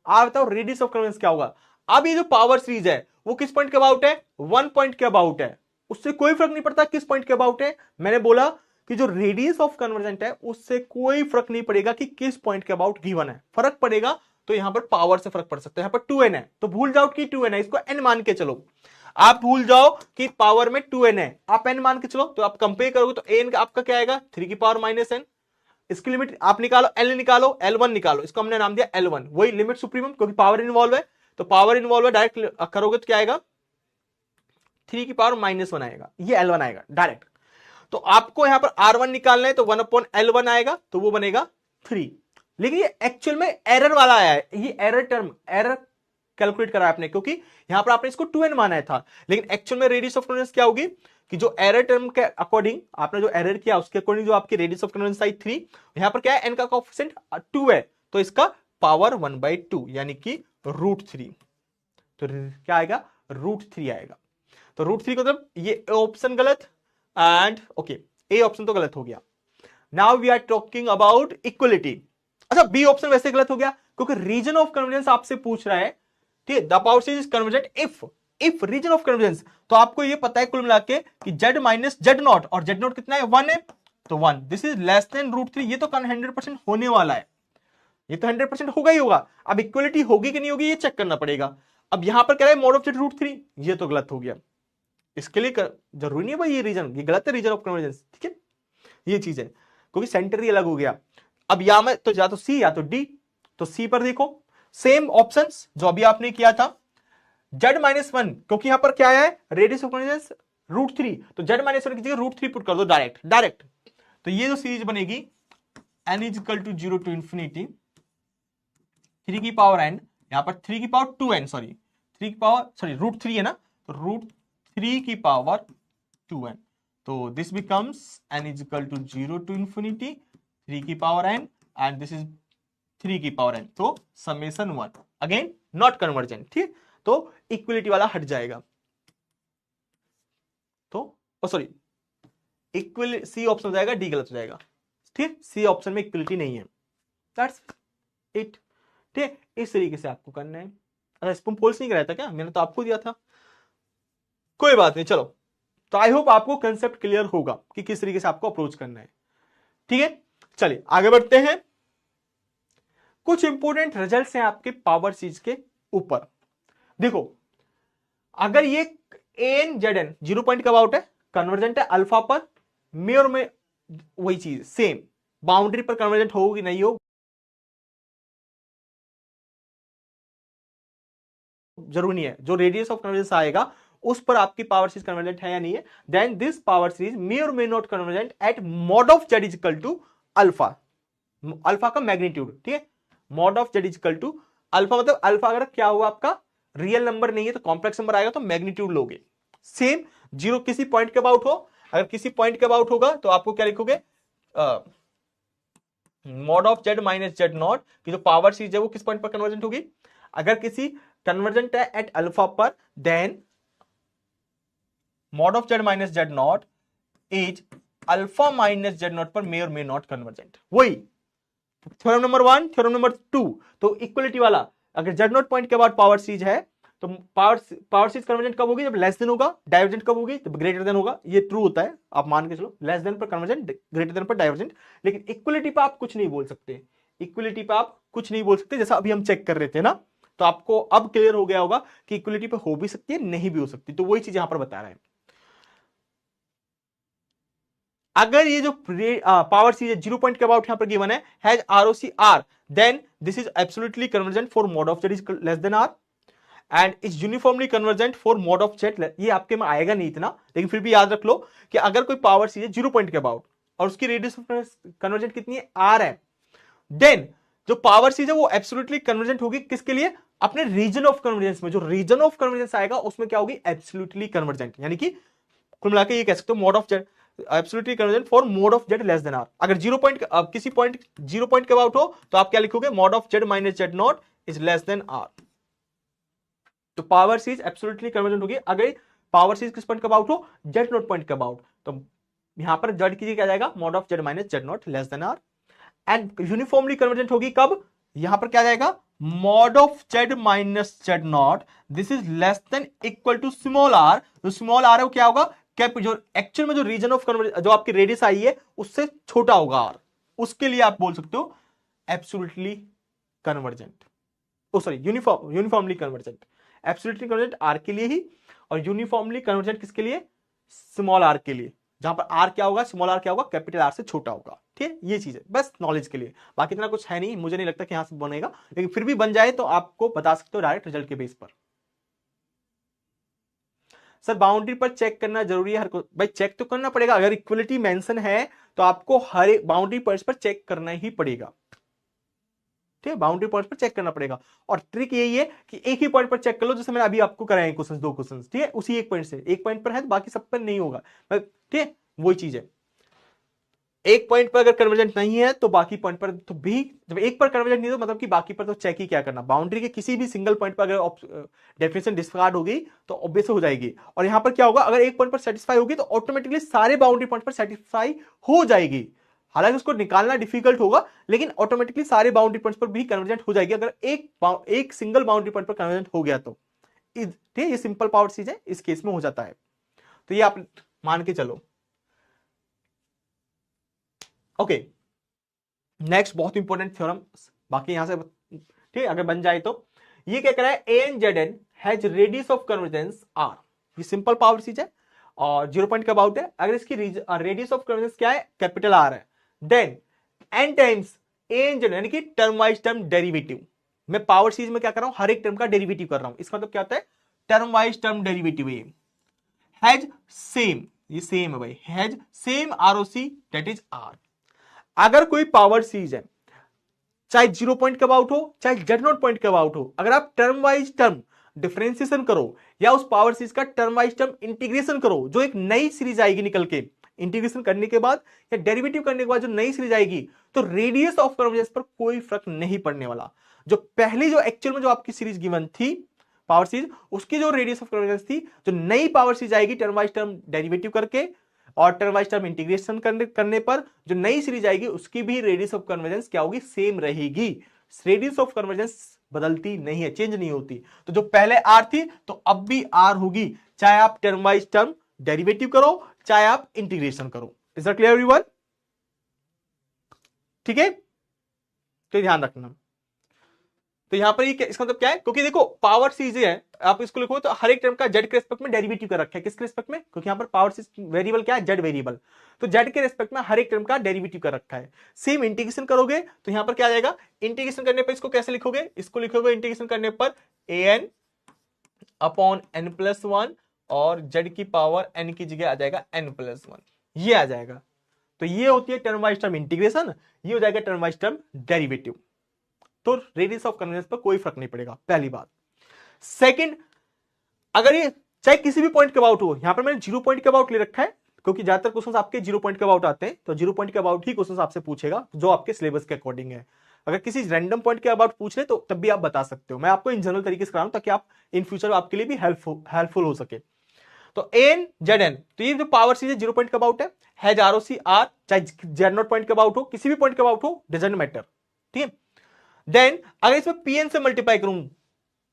आर बताओ रेडियस ऑफ कन्वर्जेंस क्या होगा। अब ये जो पावर सीरीज है वो किस पॉइंट के अबाउट है, 1 पॉइंट के अबाउट है, उससे कोई फर्क नहीं पड़ता किस पॉइंट के अबाउट है, मैंने बोला कि जो रेडियस ऑफ कन्वर्जेंट है उससे कोई फर्क नहीं पड़ेगा कि किस पॉइंट के अबाउट गिवन है, फर्क पड़ेगा तो यहां पर पावर से फर्क पड़ सकता है, यहां पर 2n है तो भूल जाओ कि 2n है, इसको n मान के चलो, आप भूल जाओ कि पावर में 2n है, आप n मान के चलो, तो आप कंपेयर करोगे तो n आपका क्या आएगा, 3 की पावर -n, इसकी लिमिट आप निकालो, L निकालो, L1 निकालो, इसको हमने नाम दिया L1, वही लिमिट सुप्रीमम, क्योंकि पावर इन्वॉल्व है, तो पावर इन्वॉल्व है, डायरेक्ट करोगे तो क्या आएगा, 3 की पावर -1 आएगा, ये L1 आएगा डायरेक्ट। तो आपको यहां पर R1 निकालना है, तो 1/L1 आएगा, तो वो बनेगा 3, लेकिन ये एक्चुअल में एरर वाला आया है, ये एरर टर्म, एरर कैलकुलेट करा आपने, क्योंकि यहां पर आपने इसको 2n माना था, लेकिन एक्चुअल में रेडियस ऑफ कन्वर्जेंस क्या होगी, कि जो एरर टर्म के अकॉर्डिंग आपने जो एरर किया उसके अकॉर्डिंग जो आपकी रेडियस ऑफ कन्वर्जेंस आई 3, यहां पर क्या है, n का कोएफिशिएंट 2 है, तो इसका पावर 1/2 यानी कि √3। तो क्या आएगा, √3 आएगा। तो √3 का मतलब ये ऑप्शन गलत एंड ओके, ए ऑप्शन तो गलत हो गया। Now we are talking about equality. अच्छा, बी ऑप्शन वैसे गलत हो गया क्योंकि रीजन ऑफ कन्वर्जेंस आपसे पूछ रहा है, ठीक है। The power series is convergent if region of convergence, तो आपको ये पता है कुल मिला के कि z माइनस z नॉट, और z नॉट कितना है, 1 है, तो 1 दिस इज लेस देन √3। ये तो 100% होने वाला है, ये तो 100% होगा ही होगा। अब इक्वलिटी होगी कि नहीं होगी ये चेक करना पड़ेगा। अब यहां पर कह रहा है मॉड ऑफ z √3, ये तो गलत हो गया। इसके लिए जरूरी नहीं है भाई ये रीजन, ये गलत है रीजन ऑफ कन्वर्जेंस, ठीक है, ये चीज है क्योंकि सेंटर ही अलग हो गया। अब या मैं तो या तो सी या तो डी, तो सी पर देखो सेम ऑप्शंस जो अभी आपने किया था, z-1 क्योंकि यहां पर क्या है, रेडियस ऑफ कन्वर्जेंस √3, तो z-1 की जगह √3 पुट कर दो डायरेक्ट। तो ये जो सीरीज बनेगी n is equal to 0 to infinity 3 की पावर n, यहां पर 3 की पावर 2n, सॉरी 3 की पावर सॉरी √3 है ना, तो √3 की पावर 2n, तो this becomes n is equal to 0 to infinity 3 की power n and this is 3 की पावर n, तो समेशन 1 अगेन नॉट कन्वर्जेंट, ठीक, तो इक्वलिटी वाला हट जाएगा। तो सॉरी इक्वल सी ऑप्शन हो जाएगा, डी गलत हो जाएगा, ठीक, सी ऑप्शन में इक्वलिटी नहीं है, दैट्स इट, ठीक। इस तरीके से आपको करना है। अच्छा, स्पून फोल्स नहीं कराया था क्या, मैंने तो आपको दिया था, कोई बात नहीं, चलो। तो आई होप आपको कंसेप्ट क्लियर होगा कि किस तरीके से आपको अप्रोच करना है, ठीक है। चलिए आगे बढ़ते हैं। कुछ इंपोर्टेंट रिजल्ट्स हैं आपके पावर सीरीज के ऊपर। देखो, अगर ये AN/ZN 0 पॉइंट कब आउट है, कन्वर्जेंट है अल्फा पर, में और में वही चीज सेम बाउंड्री पर कन्वर्जेंट हो कि नहीं हो जरूरी नहीं है, जो रेडियस ऑफ कन्वर्जेंस आएगा उस पर आपकी पावर सीरीज कन्वर्जेंट है या नहीं है। Then this power series may और may not convergent at mod of z is equal to alpha, alpha का मैग्नीट्यूड, ठीक है, mod of z is equal to alpha, मतलब अल्फा अगर क्या हुआ आपका रियल नंबर नहीं है तो कॉम्प्लेक्स नंबर आएगा तो मैग्नीट्यूड लोगे। सेम 0 किसी पॉइंट के अबाउट हो, अगर किसी पॉइंट के अबाउट होगा तो आपको क्या लिखोगे, mod of z minus z not की जो पावर सीरीज है वो किस पॉइंट पर कन्वर्जेंट होगी, अगर किसी कन्वर्जेंट है एट अल्फा पर, then mod of z minus z naught is alpha minus z not पर मे और मे नॉट कन्वर्जेंट। वही थ्योरम नंबर 1, थ्योरम नंबर 2, तो इक्वलिटी वाला, अगर z नॉट पॉइंट के बाद पावर सीरीज है तो पावर सीरीज कन्वर्जेंट कब होगी, जब लेस देन होगा, डाइवर्जेंट कब होगी, जब ग्रेटर देन होगा। ये ट्रू होता है, आप मान के चलो, लेस देन पर कन्वर्जेंट, ग्रेटर देन पर डाइवर्जेंट। लेकिन इक्वलिटी पे आप कुछ नहीं बोल सकते, इक्वलिटी पे आप कुछ नहीं बोल सकते, जैसा अभी हम चेक कर रहे थे ना, तो आपको अब क्लियर हो गया होगा कि इक्वलिटी पे हो भी सकती है, नहीं भी हो सकती। तो वही चीज यहां पर बता रहे हैं। अगर ये जो पावर सीरीज 0 पॉइंट के अबाउट यहां पर गिवन है, has ROC R, then this is absolutely convergent for mod of z is less than r and is uniformly convergent for mod of z। ये आपके में आएगा नहीं इतना, लेकिन फिर भी याद रख लो कि अगर कोई पावर सीरीज 0 पॉइंट के अबाउट और उसकी रेडियस ऑफ कन्वर्जेंट कितनी है, r है, देन जो पावर सीरीज है वो एब्सोल्युटली कन्वर्जेंट होगी किसके लिए, अपने रीजन ऑफ कन्वर्जेंस में। जो रीजन ऑफ कन्वर्जेंस आएगा उसमें क्या होगी, एब्सोल्युटली कन्वर्जेंट, यानी कि कुल मिलाकर ये कह सकते हो mod of z absolutely convergent for mod of z less than r। अगर 0 पॉइंट किसी पॉइंट 0 पॉइंट के अबाउट हो तो आप क्या लिखोगे, mod of z minus z naught is less than r। तो पावर सीरीज एब्सोल्युटली कन्वर्जेंट होगी अगर पावर सीरीज किस पॉइंट के अबाउट हो, z नॉट पॉइंट के अबाउट। तो यहां पर z की क्या जाएगा, mod of z minus z naught less than r। And uniformly convergent होगी कब, यहां पर क्या जाएगा, mod of z minus z naught this is less than equal to small r। जो स्मॉल r है वो क्या होगा, कैप, जो एक्चुअल में जो रीजन ऑफ कन्वर्जेंस जो आपकी रेडियस आई है उससे छोटा होगा r, उसके लिए आप बोल सकते हो absolutely convergent, oh sorry uniformly convergent. Absolutely convergent r के लिए ही, और यूनिफॉर्मली कन्वर्जेंट किसके लिए, स्मॉल r के लिए, जहां पर r क्या होगा, स्मॉल r क्या होगा, कैपिटल R से छोटा होगा, ठीक है। ये चीज है बस नॉलेज के लिए, बाकी इतना कुछ है नहीं, मुझे नहीं लगता कि यहां से बनेगा, लेकिन फिर भी बन जाए तो आपको बता सकते हो डायरेक्ट रिजल्ट के बेस पर। सर बाउंड्री पर चेक करना जरूरी है हर को, भाई चेक तो करना पड़ेगा, अगर इक्वलिटी मेंशन है तो आपको हर एक बाउंड्री पॉइंट्स पर चेक करना ही पड़ेगा, ठीक है, बाउंड्री पॉइंट्स पर चेक करना पड़ेगा। और ट्रिक यही है कि एक ही पॉइंट पर चेक कर लो, जैसे मैंने अभी आपको कराए क्वेश्चन, 2 क्वेश्चन, ठीक है, उसी एक पॉइंट से, एक पॉइंट पर है तो बाकी सब पर नहीं होगा, ठीक है, वही चीज है। एक पॉइंट पर अगर कन्वर्जेंट नहीं है तो बाकी पॉइंट पर तो भी, जब एक पर कन्वर्जेंट नहीं तो मतलब कि बाकी पर तो चेक ही क्या करना। बाउंड्री के किसी भी सिंगल पॉइंट पर अगर डेफिनेशन डिस्कार्ड हो गई तो ऑब्वियस हो जाएगी। और यहां पर क्या होगा, अगर एक पॉइंट पर सेटिस्फाई होगी तो ऑटोमेटिकली सारे बाउंड्री पॉइंट पर सेटिस्फाई हो जाएगी। हालांकि उसको निकालना डिफिकल्ट होगा, लेकिन ऑटोमेटिकली सारे बाउंड्री पॉइंट्स पर भी कन्वर्जेंट हो जाएगी अगर एक सिंगल बाउंड्री पॉइंट पर कन्वर्जेंट हो गया तो। ठीक है, ये सिंपल पावर चीज है, इस केस में हो जाता है। तो ये आप मान के चलो। ओके, नेक्स्ट बहुत इंपॉर्टेंट थ्योरम, बाकी यहां से ठीक है अगर बन जाए तो। ये क्या कह रहा है, a n Z n has radius of convergence r. ये सिंपल पावर चीज है और 0 पॉइंट का अबाउट है। अगर इसकी रेडियस ऑफ कन्वर्जेंस क्या है, कैपिटल आर है, देन एन टाइम्स ए एन जेड यानी कि टर्म वाइज टर्म डेरिवेटिव। मैं पावर सीरीज में क्या कर रहा हूं, हर एक टर्म का डेरिवेटिव कर रहा हूं। इसका मतलब क्या होता है, टर्म वाइज टर्म डेरिवेटिव। ये हैज सेम, ये सेम है भाई, has same ROC that is R. अगर कोई पावर सीरीज है, चाहे 0 पॉइंट का अबाउट हो चाहे जेड नॉट पॉइंट का अबाउट हो, अगर आप टर्म वाइज टर्म डिफरेंशिएशन करो या उस पावर सीरीज का टर्म वाइज टर्म इंटीग्रेशन करो, जो एक नई सीरीज आएगी निकल के, इंटीग्रेशन करने के बाद या डेरिवेटिव करने के बाद जो नई सीरीज आएगी, तो रेडियस ऑफ कन्वर्जेंस पर कोई फर्क नहीं पड़ने वाला। जो पहली जो एक्चुअल में जो आपकी सीरीज गिवन थी पावर सीरीज, उसकी जो रेडियस ऑफ कन्वर्जेंस थी, जो नई पावर सीरीज आएगी टर्म वाइज टर्म डेरिवेटिव करके और टर्म वाइज टर्म इंटीग्रेशन करने पर जो नई सीरीज आएगी उसकी भी रेडियस ऑफ कन्वर्जेंस क्या होगी, सेम रहेगी। रेडियस ऑफ कन्वर्जेंस बदलती नहीं है, चेंज नहीं होती। तो जो पहले आर थी तो अब भी आर होगी, चाहे आप टर्म वाइज टर्म डेरिवेटिव करो चाहे आप इंटीग्रेशन करो। Is that clear everyone? ठीक है, तो ध्यान रखना। तो यहां पर ये इसका मतलब क्या है, क्योंकि देखो पावर सीरीज है, आप इसको लिखो तो हर एक टर्म का जेड के रेस्पेक्ट में डेरिवेटिव कर रखा है। किसके रेस्पेक्ट में, क्योंकि यहां पर पावर सीरीज वेरिएबल क्या है, जेड वेरिएबल, तो जेड के रेस्पेक्ट में हर एक टर्म का डेरिवेटिव कर रखा है। सेम इंटीग्रेशन करोगे तो यहां पर क्या आ जाएगा, इंटीग्रेशन करने पर इसको कैसे लिखोगे, इसको लिखोगे इंटीग्रेशन करने पर a n upon N plus one और जेड की पावर एन की जगह आ जाएगा एन प्लस वन, ये आ जाएगा। तो ये होती है टर्म वाइज टर्म इंटीग्रेशन, ये हो जाएगा टर्म वाइज टर्म डेरिवेटिव। तो रेडियस ऑफ कन्वर्जेंस पर कोई फर्क नहीं पड़ेगा, पहली बात। सेकंड, अगर ये चाहे किसी भी पॉइंट के अबाउट हो, यहां पर मैंने 0 पॉइंट के अबाउट ले रखा है क्योंकि ज्यादातर क्वेश्चंस आपके 0 पॉइंट के अबाउट आते हैं, तो 0 पॉइंट के अबाउट ही क्वेश्चंस आपसे पूछेगा जो आपके सिलेबस के अकॉर्डिंग है। अगर किसी रैंडम पॉइंट के अबाउट पूछ ले तो तब भी आप बता सकते हो, मैं आपको इन जनरल तरीके से करा रहा हूं ताकि आप इन फ्यूचर आपके लिए भी हेल्पफुल हो सके। तो एन जेड एन, तो ये जो पावर सीरीज 0 पॉइंट के अबाउट है आरओसी आर, चाहे जेड नॉट पॉइंट के अबाउट हो, किसी भी पॉइंट के अबाउट हो, डजंट मैटर। ठीक है, देन अगर इसमें पीएन से मल्टीप्लाई करूं,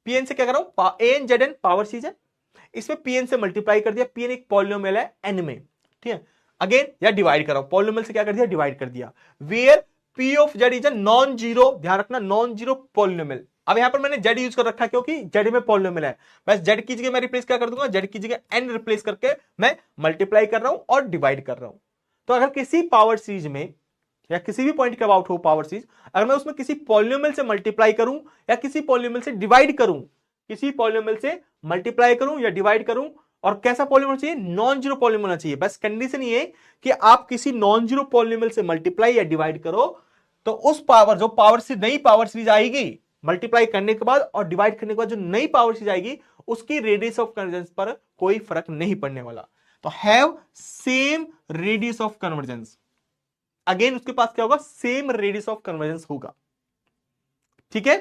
पीएन से क्या कर रहा हूं, N Z N power series है, इसमें पीएन से मल्टीप्लाई कर दिया, पीएन एक पॉलिनोमियल है एन में, ठीक है, अगेन या डिवाइड कर रहा हूं, पॉलिनोमियल से क्या कर दिया, डिवाइड कर दिया, where P of Z is a non zero, ध्यान रखना नॉन जीरो पॉलिनोमियल। अब यहां पर मैंने जेड यूज कर रखा है क्योंकि जेड में पॉलिनोमियल है, बस जेड की जगह मैं रिप्लेस क्या कर दूंगा, जेड की जगह एन रिप्लेस करके मैं मल्टीप्लाई कर रहा हूं और डिवाइड कर रहा हूं। तो अगर किसी पावर सीरीज में या किसी भी पॉइंट के अबाउट हो पावर सीरीज, अगर मैं उसमें किसी पॉलिनोमियल से मल्टीप्लाई करूं या किसी पॉलिनोमियल से डिवाइड करूं, किसी पॉलिनोमियल से मल्टीप्लाई करूं या डिवाइड करूं, और कैसा पॉलिनोमियल चाहिए, नॉन जीरो पॉलिनोमियल चाहिए। बस कंडीशन ये कि आप किसी नॉन जीरो पॉलिनोमियल से मल्टीप्लाई या डिवाइड करो तो उस पावर, जो पावर से नई पावर सीरीज आएगी मल्टीप्लाई करने के बाद और डिवाइड करने के बाद जो नई पावर सीरीज आएगी उसकी रेडियस ऑफ कन्वर्जेंस पर कोई फर्क नहीं पड़ने वाला। तो have same radius of convergence, again उसके पास क्या होगा, सेम रेडियस ऑफ कन्वर्जेंस होगा। ठीक है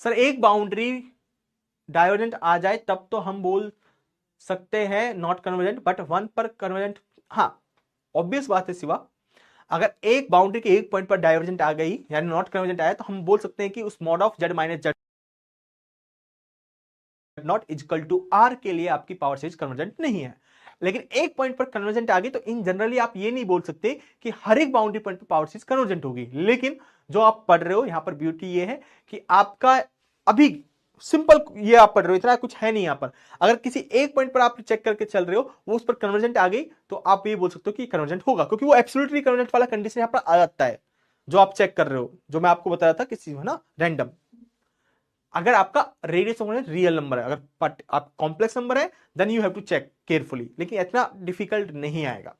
सर, एक बाउंड्री डाइवर्जेंट आ जाए तब तो हम बोल सकते हैं नॉट कन्वर्जेंट, बट वन पर कन्वर्जेंट, हाँ ऑब्वियस बात है शिवा, अगर एक बाउंड्री के एक पॉइंट पर डाइवर्जेंट आ गई यानी नॉट कन्वर्जेंट आया तो हम बोल सकते हैं कि उस mod of Z minus Z naught equal to R के लिए आपकी पावर सीरीज कन्वर्जेंट नहीं है। लेकिन एक पॉइंट पर कन्वर्जेंट आ गई तो इन जनरली आप ये नहीं बोल सकते कि हर एक बाउंड्री पॉइंट पर पावर सीरीज कन्वर्जेंट होगी। लेकिन जो आप पढ़ रहे हो यहां पर ब्यूटी ये है कि आपका अभी सिंपल ये आप पढ़ रहे हो, इतना कुछ है नहीं यहां पर। अगर किसी एक पॉइंट पर आप चेक करके चल रहे हो वो उस पर कन्वर्जेंट आ गई तो आप ये बोल सकते हो कि कन्वर्जेंट होगा, क्योंकि वो एब्सोल्युटली कन्वर्जेंट वाला कंडीशन यहां पर आ जाता है जो आप चेक कर रहे हो, जो मैं आपको बताया था किसी है ना रैंडम। अगर आपका रेडियस ऑफ रियल नंबर है, अगर आप कॉम्प्लेक्स नंबर है then you have to check carefully, लेकिन इतना डिफिकल्ट नहीं आएगा।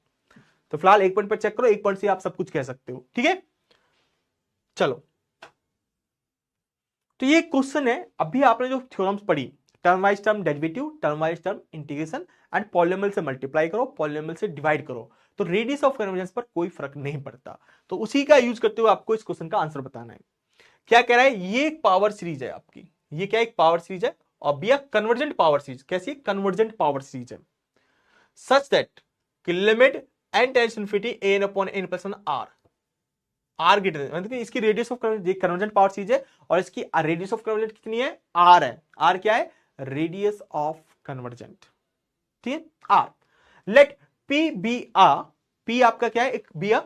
तो फिलहाल एक पॉइंट पर चेक करो, एक पॉइंट से आप सब कुछ कह सकते हो। ठीक है चलो, तो ये क्वेश्चन है, अभी आपने जो थ्योरम्स पढ़ी, term wise term derivative, term wise term integration and polynomial से मल्टीप्लाई करो, पॉलिनोमियल से डिवाइड करो, तो रेडियस ऑफ कन्वर्जेंस पर कोई फर्क नहीं पड़ता। तो उसी का यूज करते हुए आपको इस क्वेश्चन का आंसर बताना है। क्या कह रहा है, ये एक पावर सीरीज है आपकी, ये क्या एक पावर सीरीज है, और भैया कन्वर्जेंट पावर सीरीज, कैसी कन्वर्जेंट पावर सीरीज है, such that limit n tends to infinity an upon n plus 1 r, R greater, मतलब कि इसकी radius of convergent power series है, और इसकी रेडियस ऑफ कन्वर्जेंट कितनी है, आर है। आर क्या है, रेडियस ऑफ कन्वर्जेंट, ठीक है, R. Let P be a, P आपका क्या है, एक be a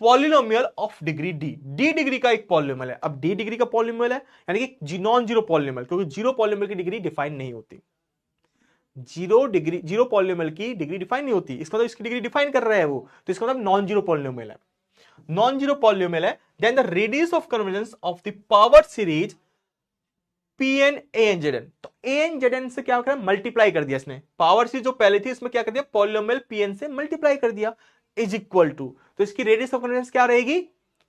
polynomial of degree D, D degree का एक पॉलिनोमियल है। अब डी डिग्री का पॉलिनोमियल है यानी कि नॉन जीरो पॉलिनोमियल, क्योंकि जीरो पॉलिनोमियल की डिग्री डिफाइन नहीं होती, जीरो पॉलिनोमियल की डिग्री डिफाइन नहीं होती, इसका मतलब इसकी डिग्री डिफाइन कर रहा है वो, तो इसका मतलब नॉन जीरो पॉलिनोमियल है, नॉन जीरो पॉलिनोमियल है। Then the radius of convergence of the power series Pn An तो An से क्या कर मल्टीप्लाई कर दिया इसने, पावर सीरीज जो पहले थी इसमें क्या कर दिया, पॉलिनोमियल Pn से मल्टीप्लाई कर दिया, इज इक्वल टू, तो इसकी रेडियस ऑफ कन्वर्जेंस क्या रहेगी,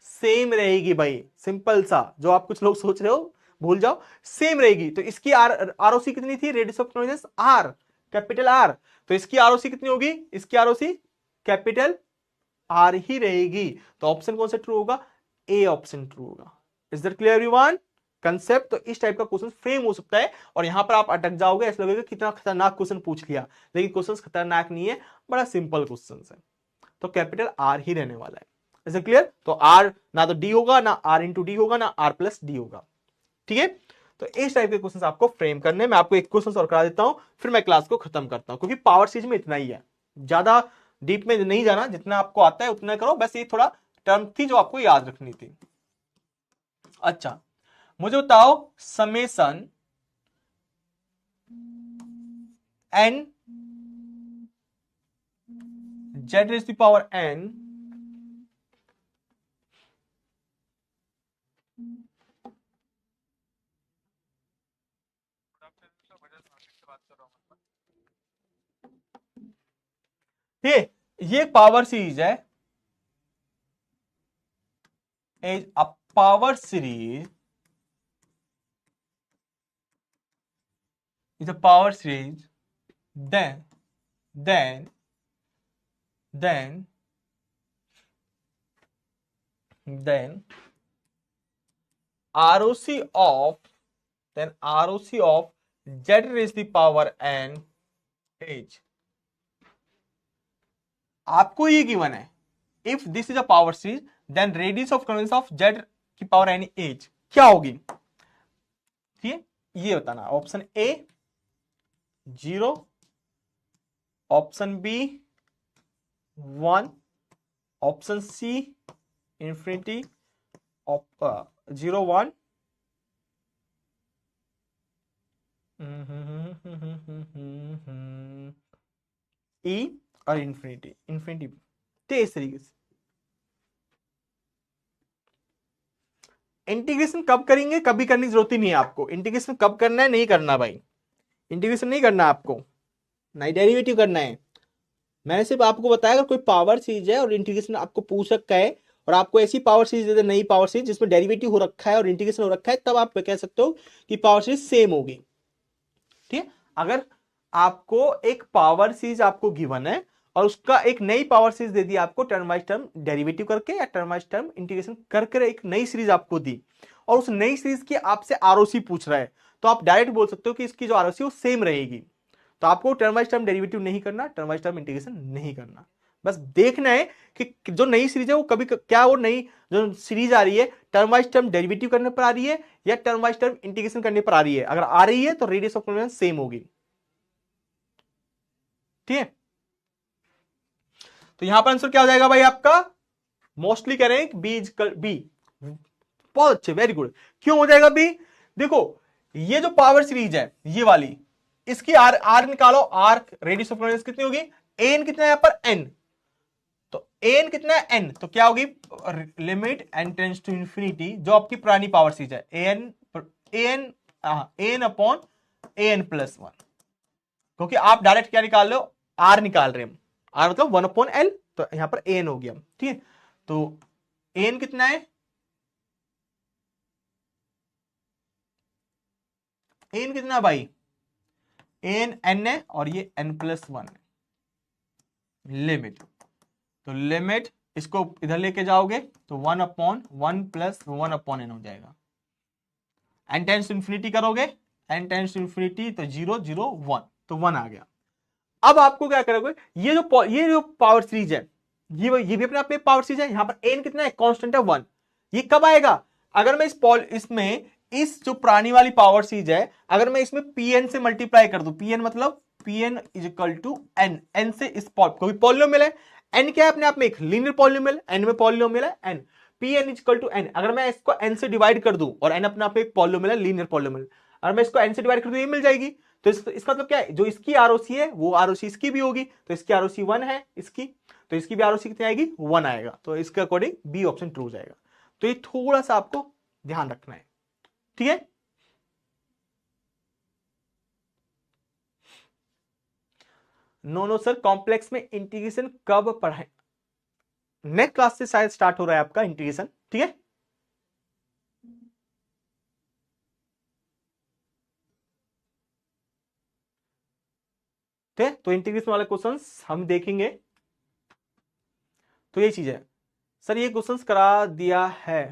सेम रहेगी भाई, सिंपल सा, जो आप कुछ लोग सोच रहे हो भूल जाओ, सेम रहेगी। तो इसकी आरओसी कितनी थी, radius of convergence R, capital R, तो इसकी आरओसी कितनी होगी, इसकी आरओसी कैपिटल आर ही रहेगी। तो ऑप्शन कौन सा ट्रू होगा, ए ऑप्शन ट्रू होगा। Is that clear everyone concept? तो इस टाइप का क्वेश्चन फ्रेम हो सकता है, और यहां पर आप अटक जाओगे, ऐसा लगेगा कितना खतरनाक क्वेश्चन पूछ लिया, लेकिन क्वेश्चन खतरनाक नहीं है, बड़ा सिंपल क्वेश्चन है। तो कैपिटल आर ही रहने वाला है, इज इट क्लियर? तो आर ना तो डी होगा, ना आर इंटू डी होगा, ना आर प्लस डी होगा, ठीक है। तो इस टाइप के क्वेश्चन आपको फ्रेम करने, मैं आपको एक क्वेश्चन और करा देता हूं, फिर मैं क्लास को खत्म करता हूं, क्योंकि पावर सीरीज में इतना ही है, ज्यादा डीप में नहीं जाना, जितना आपको आता है उतना करो, बस ये थोड़ा टर्म थी जो आपको याद रखनी थी। अच्छा, मुझे बताओ summation n z raised to the power n ये पावर सीरीज है, a power series is a power series, then ROC of z raised to the power n h, आपको ये गिवन है, if this is a power series then radius of convergence of z की power n h क्या होगी, ठीक है, ये बताना। Option A 0, option B 1, option C infinity, 0 1, E और इंफिनिटी तो इस तरीके से। इंटीग्रेशन कब करेंगे, कभी करने की जरूरत ही नहीं है आपको, इंटीग्रेशन कब करना है, नहीं करना भाई, इंटीग्रेशन नहीं करना आपको, नहीं डेरिवेटिव करना है। मैंने सिर्फ आपको बताया अगर कोई पावर सीरीज है और इंटीग्रेशन आपको पूछ रखा है, और आपको ऐसी पावर सीरीज दे दे, नई पावर सीरीज जिसमें डेरिवेटिव हो रखा है और इंटीग्रेशन हो रखा है, तब आप कह सकते हो कि पावर सीरीज सेम होगी, ठीक है। अगर आपको एक पावर सीरीज आपको गिवन है और उसका एक नई पावर सीरीज दे दी आपको, टर्म बाय टर्म डेरिवेटिव करके या टर्म बाय टर्म इंटीग्रेशन करके एक नई सीरीज आपको दी, और उस नई सीरीज की आपसे आरओसी पूछ रहा है, तो आप डायरेक्ट बोल सकते हो कि इसकी जो आरओसी वो सेम रहेगी। तो आपको टर्म बाय टर्म डेरिवेटिव नहीं करना, टर्म बाय टर्म इंटीग्रेशन नहीं करना, बस देखना है कि जो नई सीरीज है वो कभी क्या वो नई जो सीरीज आ रही है टर्म बाय टर्म डेरिवेटिव करने पर आ रही है या टर्म बाय टर्म इंटीग्रेशन करने पर आ रही है। अगर आ रही है तो रेडियस ऑफ कन्वर्जेंस सेम होगी, ठीक है। तो यहां पर आंसर क्या हो जाएगा भाई आपका, मोस्टली कह रहे हैं बी बी, बहुत अच्छे, वेरी गुड। क्यों हो जाएगा बी, देखो ये जो पावर सीरीज है ये वाली, इसकी आर निकालो, आर रेडियस ऑफ कन्वर्जेंस कितनी होगी, एन कितना है यहां पर एन, तो एन कितना है एन, तो क्या होगी limit N tends to infinity, जो आपकी पुरानी पावर सीरीज है एन अपॉन एन प्लस 1, क्योंकि आप डायरेक्ट क्या निकाल रहे हो, आर निकाल रहे हैं, आर मतलब 1 अपॉन एल, तो यहां पर एन हो गया, ठीक है। तो एन कितना है, एन कितना भाई, एन एन है और ये एन प्लस 1 है, लिमिट, तो लिमिट इसको इधर लेके जाओगे तो 1/1 प्लस 1/n हो जाएगा। n टेंस टू इंफिनिटी करोगे, n टेंस टू इंफिनिटी तो 0 0 1, तो 1 आ गया। अब आपको क्या करोगे, ये जो पावर सीरीज है, ये भी अपने आप में पावर सीरीज है। यहां पर n कितना है, कांस्टेंट है 1। ये कब आएगा, अगर मैं इसमें इस जो पुरानी वाली पावर सीरीज है, अगर मैं इसमें pn से मल्टीप्लाई कर दूं, pn मतलब pn is equal to n, n से इस कोई पॉलिनोमियल है, n क्या है अपने आप में एक लीनियर पॉलिनोमियल, n में पॉलिनोमियल है n, pn is equal to n। अगर मैं इसको n से डिवाइड कर दूं, और n अपने आप में एक पॉलिनोमियल है, लीनियर पॉलिनोमियल, अगर मैं इसको n से डिवाइड कर दूं ये मिल जाएगी। तो इसका मतलब क्या है, जो इसकी आरओसी है वो आरओसी इसकी भी होगी, तो इसकी आरओसी 1 है इसकी, तो इसकी भी आरओसी कितनी आएगी, 1 आएगा, तो इसके अकॉर्डिंग बी ऑप्शन ट्रू हो जाएगा। तो ये थोड़ा सा आपको ध्यान रखना है, ठीक है। नो नो सर, कॉम्प्लेक्स में इंटीग्रेशन कब पढ़ाए, नेक्स्ट क्लास से शायद स्टार्ट हो रहा है आपका इंटीग्रेशन, ठीक है। ठीक है, तो इंटीग्रेशन वाले क्वेश्चंस हम देखेंगे। तो ये चीज है सर, ये क्वेश्चंस करा दिया है,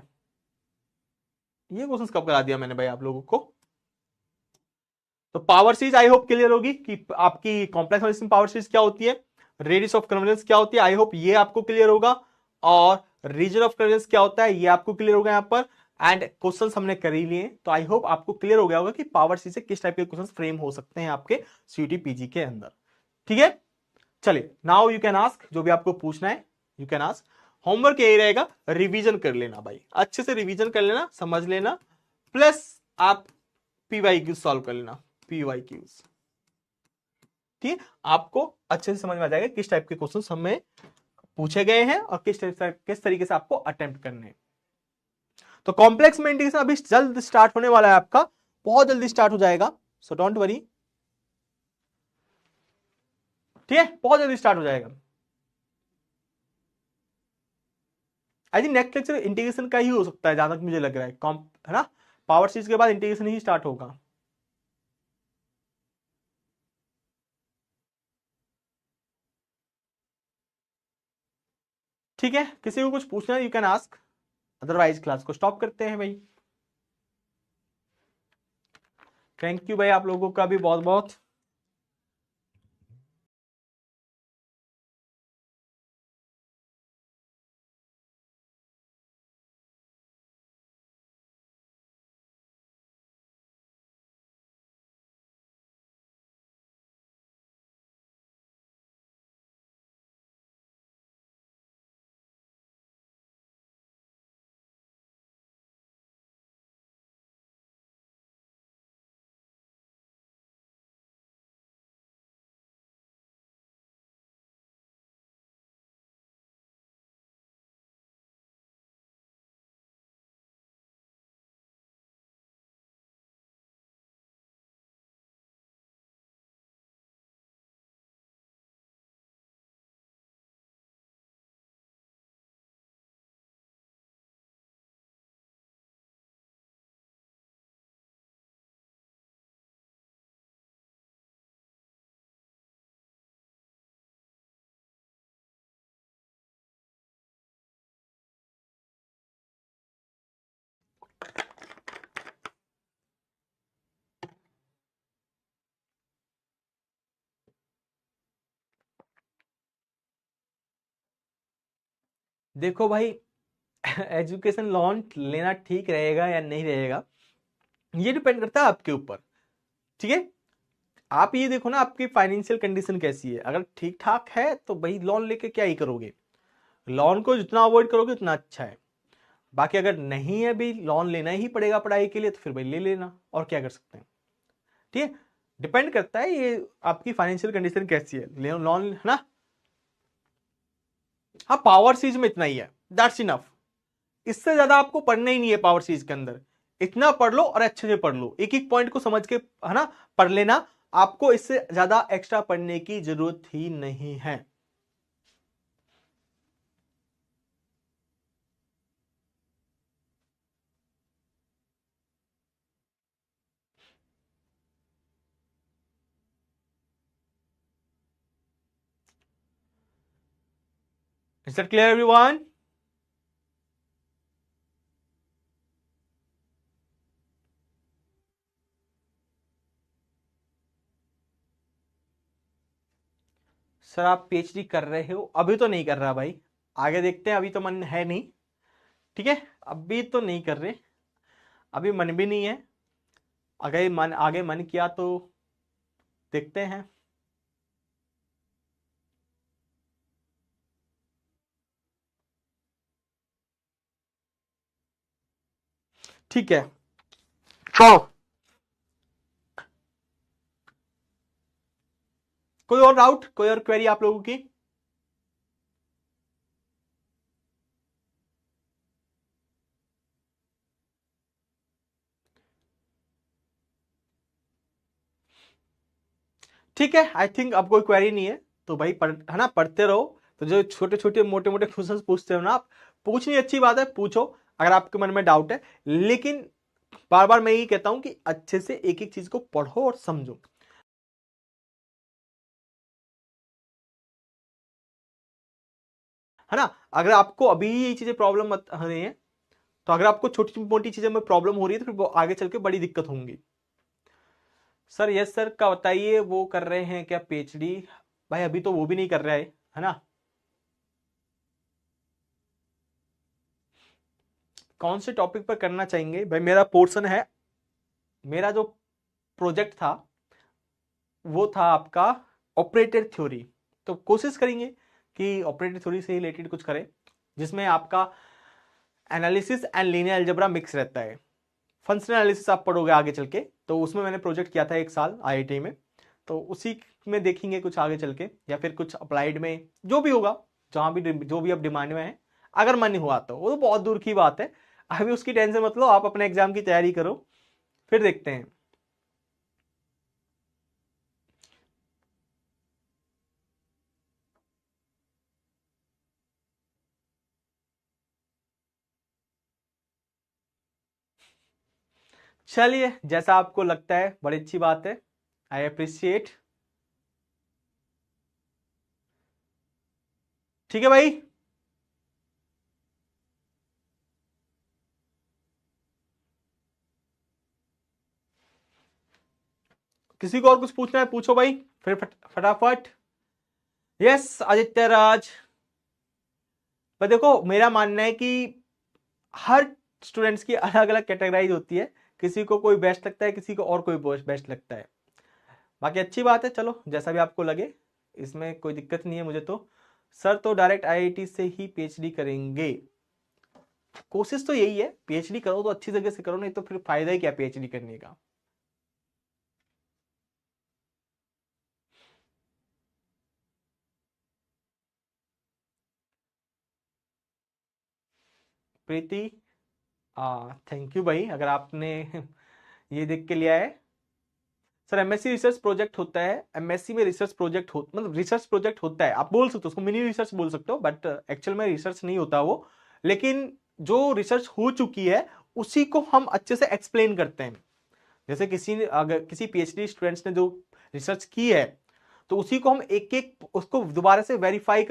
ये क्वेश्चंस कब करा दिया मैंने भाई आप लोगों को। तो power series I hope clear होगी कि आपकी कॉम्प्लेक्स मल्टीप्लिकेशन पावर सीरीज क्या होती है, रेडियस ऑफ कन्वर्जेंस क्या होती है, आई होप ये आपको क्लियर होगा, और रीजन ऑफ कन्वर्जेंस क्या होता है ये आपको क्लियर होगा यहाँ पर। एंड क्वेश्चंस हमने कर ही लिए, तो आई होप आपको क्लियर हो गया होगा कि पावर सीरीज से किस टाइप के क्वेश्चंस फ्रेम हो सकते हैं आपके सीयूटी पीजी के अंदर, ठीक है। चलिए नाउ यू कैन आस्क, जो भी आपको पूछना है यू कैन आस्क। होमवर्क यही रहेगा, रिवीजन कर लेना भाई, अच्छे से रिवीजन कर लेना, समझ लेना, प्लस आप पीवाईक्यू सॉल्व कर लेना, पीवाईक्यूज, ठीक है। आपको अच्छे से समझ में आ जाएगा किस टाइप के क्वेश्चंस हमें पूछे गए हैं और किस तरीके से आपको अटेम्प्ट करने हैं। तो कॉम्प्लेक्स में इंटीग्रेशन अभी जल्द स्टार्ट होने वाला है आपका, बहुत जल्दी स्टार्ट हो जाएगा, सो डोंट वरी, ठीक है, बहुत जल्दी स्टार्ट हो जाएगा। I think next lecture integration का ही हो सकता है, जहां तक मुझे लग रहा है, है ना, पावर सीरीज के बाद इंटीग्रेशन ही स्टार्ट होगा। ठीक है, किसी को कुछ पूछना है you can ask, otherwise class को स्टॉप करते हैं भाई। थैंक यू भाई आप लोगों का भी बहुत बहुत। देखो भाई, एजुकेशन लोन लेना ठीक रहेगा या नहीं रहेगा, ये डिपेंड करता है आपके ऊपर, ठीक है। आप ये देखो ना आपकी फाइनेंशियल कंडीशन कैसी है, अगर ठीक ठाक है तो भाई लोन लेके क्या ही करोगे, लोन को जितना अवॉइड करोगे उतना अच्छा है। बाकी अगर नहीं है भी, लोन लेना ही पड़ेगा पढ़ाई के लिए, तो फिर भाई ले लेना, और क्या कर सकते हैं, ठीक है। डिपेंड करता है ये आपकी फाइनेंशियल कंडीशन कैसी है, लोन है ना। हाँ, पावर सीरीज में इतना ही है, दैट्स इनफ, इससे ज्यादा आपको पढ़ना ही नहीं है पावर सीरीज के अंदर। इतना पढ़ लो और अच्छे से पढ़ लो, एक एक पॉइंट को समझ के, है ना, पढ़ लेना, आपको इससे ज्यादा एक्स्ट्रा पढ़ने की जरूरत ही नहीं है। Is that clear everyone? Sir आप पीएचडी कर रहे हो? अभी तो नहीं कर रहा भाई, आगे देखते हैं, अभी तो मन है नहीं। ठीक है, अभी तो नहीं कर रहे, अभी मन भी नहीं है। अगर मन आगे मन किया तो देखते हैं। ठीक है, चलो। कोई और डाउट, कोई और क्वेरी आप लोगों की? ठीक है, आई थिंक अब कोई क्वेरी नहीं है, तो भाई है ना, पढ़ते रहो। तो जो छोटे छोटे मोटे मोटे क्वेश्चंस पूछते हो ना आप, पूछनी अच्छी बात है, पूछो अगर आपके मन में डाउट है। लेकिन बार बार मैं यही कहता हूं कि अच्छे से एक एक चीज को पढ़ो और समझो। है ना, अगर आपको अभी ये चीजें प्रॉब्लम हो रही है, तो अगर आपको छोटी मोटी चीजें में प्रॉब्लम हो रही है, तो फिर आगे चल के बड़ी दिक्कत होंगी। सर यस सर का बताइए, वो कर रहे हैं क्या पीएचडी? भाई अभी तो वो भी नहीं कर रहा है ना। कौन से टॉपिक पर करना चाहेंगे? भाई मेरा पोर्शन है, मेरा जो प्रोजेक्ट था वो था आपका ऑपरेटर थ्योरी। तो कोशिश करेंगे कि ऑपरेटर थ्योरी से रिलेटेड कुछ करें, जिसमें आपका analysis and linear algebra mix रहता है। फंक्शनल एनालिसिस आप पढ़ोगे आगे चल के, तो उसमें मैंने प्रोजेक्ट किया था 1 साल आईआईटी में, तो उसी में देखेंगे कुछ आगे चल के, या फिर कुछ अप्लाइड में जो भी होगा, जहां भी जो भी अब डिमांड में है, अगर मन हुआ तो। वो तो बहुत दूर की बात है, अभी उसकी टेंशन मत लो, आप अपने एग्जाम की तैयारी करो, फिर देखते हैं। चलिए, जैसा आपको लगता है बड़ी अच्छी बात है, आई अप्रिशिएट। ठीक है भाई। किसी को और कुछ पूछना है पूछो भाई, फिर फटाफट। यस आदित्य राज। पर देखो मेरा मानना है कि हर स्टूडेंट्स की अलग अलग कैटेगराइज होती है, किसी को कोई बेस्ट लगता है, किसी को और कोई बेस्ट लगता है। बाकी अच्छी बात है, चलो जैसा भी आपको लगे, इसमें कोई दिक्कत नहीं है मुझे तो। सर तो डायरेक्ट आईआईटी से ही पीएचडी करेंगे? कोशिश तो यही है, पीएचडी करो तो अच्छी जगह से करो, नहीं तो फिर फायदा ही क्या पीएचडी करने का। प्रीति, थैंक यू भाई, अगर आपने ये देख के लिया है। सर एमएससी रिसर्च प्रोजेक्ट होता है, एमएससी में रिसर्च प्रोजेक्ट हो मतलब रिसर्च प्रोजेक्ट होता है, आप बोल सकते हो उसको, मिनी रिसर्च बोल सकते हो, बट एक्चुअल में रिसर्च नहीं होता वो। लेकिन जो रिसर्च हो चुकी है उसी को हम अच्छे से एक्सप्लेन करते हैं। जैसे किसी ने, अगर किसी पीएचडी स्टूडेंट्स ने जो रिसर्च की है, तो उसी को हम एक एक उसको दोबारा से वेरीफाई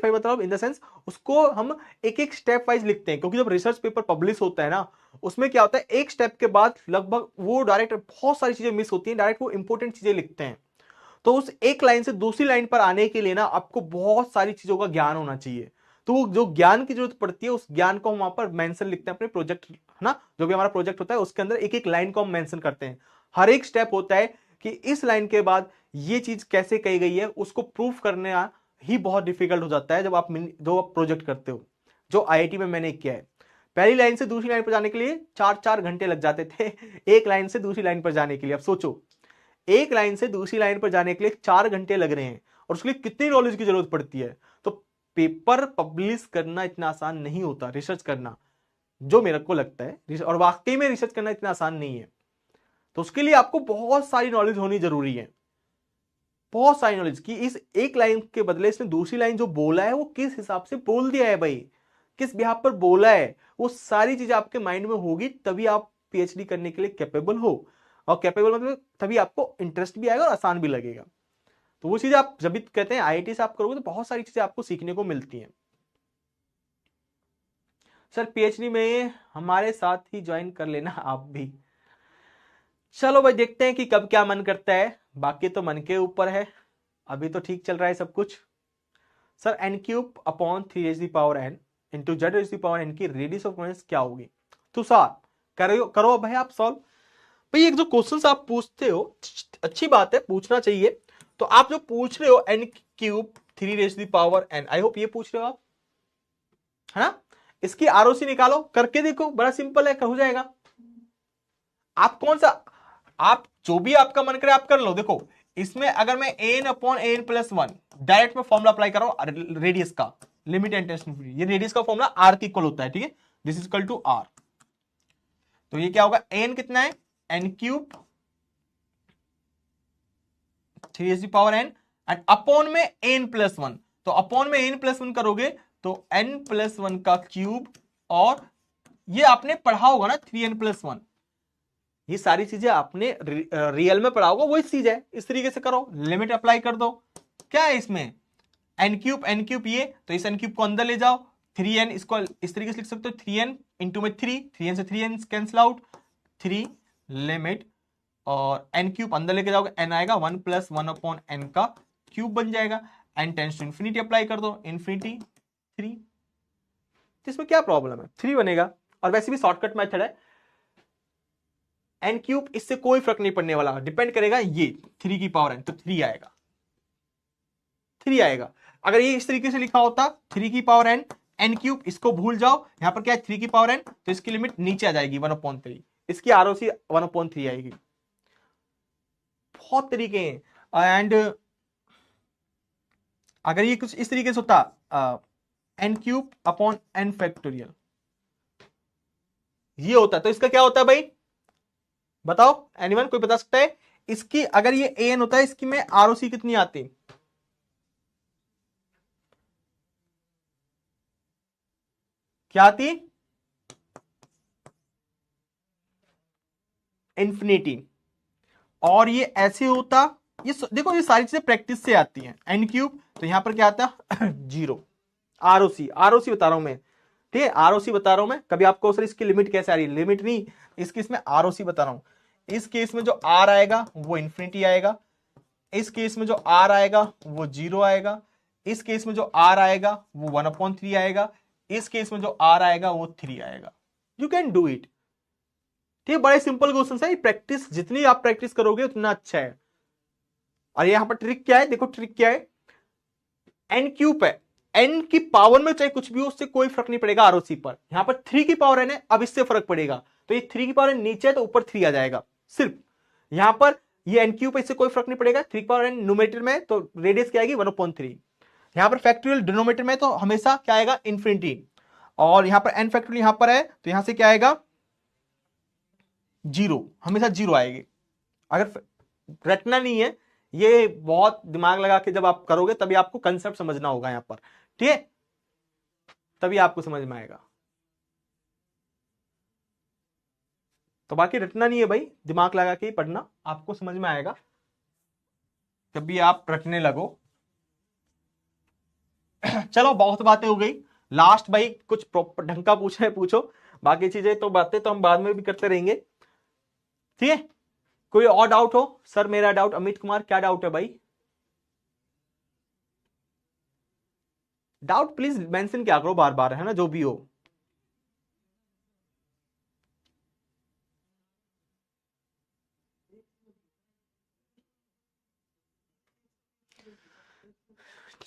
मतलब इन द सेंस, उसको हम एक एक स्टेप वाइज लिखते हैं, क्योंकि जब रिसर्च पेपर पब्लिश होता है ना, उसमें क्या होता है, एक स्टेप के बाद लगभग वो डायरेक्ट बहुत सारी चीजें मिस होती हैं, डायरेक्ट वो इंपॉर्टेंट चीजें लिखते हैं। तो उस एक लाइन से दूसरी लाइन पर आने के लिए ना आपको बहुत सारी चीजों का ज्ञान होना चाहिए। तो जो ज्ञान की जरूरत पड़ती है, उस ज्ञान को हम वहां पर मेंशन लिखते हैं अपने प्रोजेक्ट, है ना, जो भी हमारा प्रोजेक्ट होता है उसके अंदर एक एक लाइन को हम मेंशन करते हैं। हर एक स्टेप होता है कि इस लाइन के बाद ये चीज कैसे कही गई है, उसको प्रूफ करने ही बहुत डिफिकल्ट हो जाता है जब आप प्रोजेक्ट करते हो, जो आईआईटी में मैंने किया है। पहली लाइन से दूसरी लाइन पर जाने के लिए 4-4 घंटे लग जाते थे एक लाइन से दूसरी लाइन पर जाने के लिए। अब सोचो, एक लाइन से दूसरी लाइन पर जाने के लिए 4 घंटे लग रहे हैं, और उसके लिए कितनी नॉलेज की जरूरत पड़ती है। तो पेपर पब्लिश करना इतना आसान नहीं होता, रिसर्च करना, जो मेरे को लगता है, और वाकई में रिसर्च करना इतना आसान नहीं है। तो उसके लिए आपको बहुत सारी नॉलेज होनी जरूरी है, बहुत सारी नॉलेज की। इस एक लाइन के बदले इसने दूसरी लाइन जो बोला है वो किस हिसाब से बोल दिया है भाई, किस बिहाफ पर बोला है, वो सारी चीजें आपके माइंड में होगी, तभी आप पीएचडी करने के लिए कैपेबल हो। और कैपेबल मतलब तभी आपको इंटरेस्ट भी आएगा और आसान भी लगेगा। तो वो चीजें आप जब भी कहते हैं आईआईटी से आप करोगे, तो बहुत सारी चीजें आपको सीखने को मिलती हैं। सर पीएचडी में हमारे साथ ही ज्वाइन कर लेना आप भी। चलो भाई देखते हैं कि कब क्या मन करता है, बाकी तो मन के ऊपर है, अभी तो ठीक चल रहा है सब कुछ। Sir N cube upon 3h⁻n into z⁻n की रेडियस ऑफ कॉन्स क्या होगी? तुषार करो करो भाई आप सॉल्व। भाई एक जो क्वेश्चंस आप पूछते हो अच्छी बात है, पूछना चाहिए। तो आप जो पूछ रहे हो N cube 3h⁻n, I hope ये पूछ रहे हो आप, है ना? इसकी आरओसी निकालो, करके देखो, बड़ा सिंपल है, हो जाएगा। आप कौन सा, आप जो भी आपका मन करे आप कर लो। देखो इसमें अगर मैं n/n+1 डायरेक्ट में फॉर्मूला अप्लाई कर रहा हूं रेडियस का, लिमिट एंड टेंशन फ्री, ये रेडियस का फॉर्मूला r के इक्वल होता है, ठीक है, this is equal to r। तो ये क्या होगा, n कितना है, n³ 3h⁻n एंड अपॉन में n+1, तो अपॉन में n+1 करोगे तो n+1 का क्यूब, और ये आपने पढ़ा होगा ना 3n+1, ये सारी चीजें आपने रियल में पढ़ा होगा, वही चीज है। इस तरीके से करो, लिमिट अप्लाई कर दो। क्या है इसमें, n³ ये, तो इस n³ को अंदर ले जाओ, 3n इसको इस तरीके से लिख सकते हो, 3n इंटू में 3n से 3n कैंसिल आउट, 3 लिमिट, और n³ अंदर लेके जाओगे n आएगा 1 + 1/n का क्यूब बन जाएगा, n tends to infinity apply कर दो, इंफिनिटी 3। इसमें क्या प्रॉब्लम है, 3 बनेगा, और वैसे भी शॉर्टकट मेथड है। n³ इससे कोई फर्क नहीं पड़ने वाला, डिपेंड करेगा ये 3n, तो 3 आएगा, 3 आएगा। अगर ये इस तरीके से लिखा होता 3n, n³ इसको भूल जाओ, यहां पर क्या है 3n, तो इसकी लिमिट नीचे आ जाएगी 1/3, इसकी आरओसी 1/3 आएगी। बहुत तरीके हैं। एंड अगर ये कुछ इस तरीके से होता n³/n⁴, ये होता तो इसका क्या होता है भाई, बताओ, एनीवन कोई बता सकता है? इसकी अगर ये an होता है, इसकी में आरओसी कितनी आती, क्या आती, इंफिनिटी। और ये ऐसे होता, ये देखो ये सारी चीजें प्रैक्टिस से आती हैं। n³ तो यहां पर क्या आता है 0, आरओसी बता रहा हूं मैं, ठीक है, आरओसी बता रहा हूं मैं। कभी आपको सर इसकी लिमिट कैसे आ रही है, लिमिट नहीं, इसकी इसमें आरओसी बता रहा हूं। इस केस में जो r आएगा वो इंफिनिटी आएगा, इस केस में जो r आएगा वो 0 आएगा, इस केस में जो r आएगा वो 1/3 आएगा, इस केस में जो r आएगा वो 3 आएगा। यू कैन डू इट, ठीक है, बड़े सिंपल क्वेश्चन है। प्रैक्टिस जितनी आप प्रैक्टिस करोगे उतना अच्छा है। और यहां पर ट्रिक क्या है, देखो ट्रिक क्या है, n³ है, n की पावर में चाहे कुछ भी हो उससे कोई फर्क नहीं पड़ेगा आरओसी पर। यहां पर 3n है, अब इससे फर्क पड़ेगा, तो ये 3n नीचे है तो ऊपर 3 आ जाएगा सिर्फ। यहां पर ये n³ इससे कोई फर्क नहीं पड़ेगा, 3n न्यूमरेटर में तो रेडियस क्या आएगी 1/3, यहां पर फैक्टोरियल डिनोमिनेटर में तो हमेशा क्या आएगा इंफिनिटी, और यहां पर n फैक्टोरियल यहां पर है तो यहां से क्या आएगा 0, हमेशा 0 आएगी। अगर रटना नहीं है, ये बहुत दिमाग लगा के जब आप करोगे तभी आपको कंसेप्ट समझना होगा यहां पर, ठीक है, तभी आपको समझ में आएगा। तो बाकी रटना नहीं है भाई, दिमाग लगा के ही पढ़ना, आपको समझ में आएगा जब भी आप रटने लगो। चलो बहुत बातें हो गई, लास्ट भाई कुछ प्रॉपर ढंग का पूछना है पूछो, बाकी चीजें तो बातें तो हम बाद में भी करते रहेंगे, ठीक है। कोई और डाउट हो? सर मेरा डाउट, अमित कुमार क्या डाउट है भाई, डाउट प्लीज मेंशन क्या करो बार बार, है ना, जो भी हो।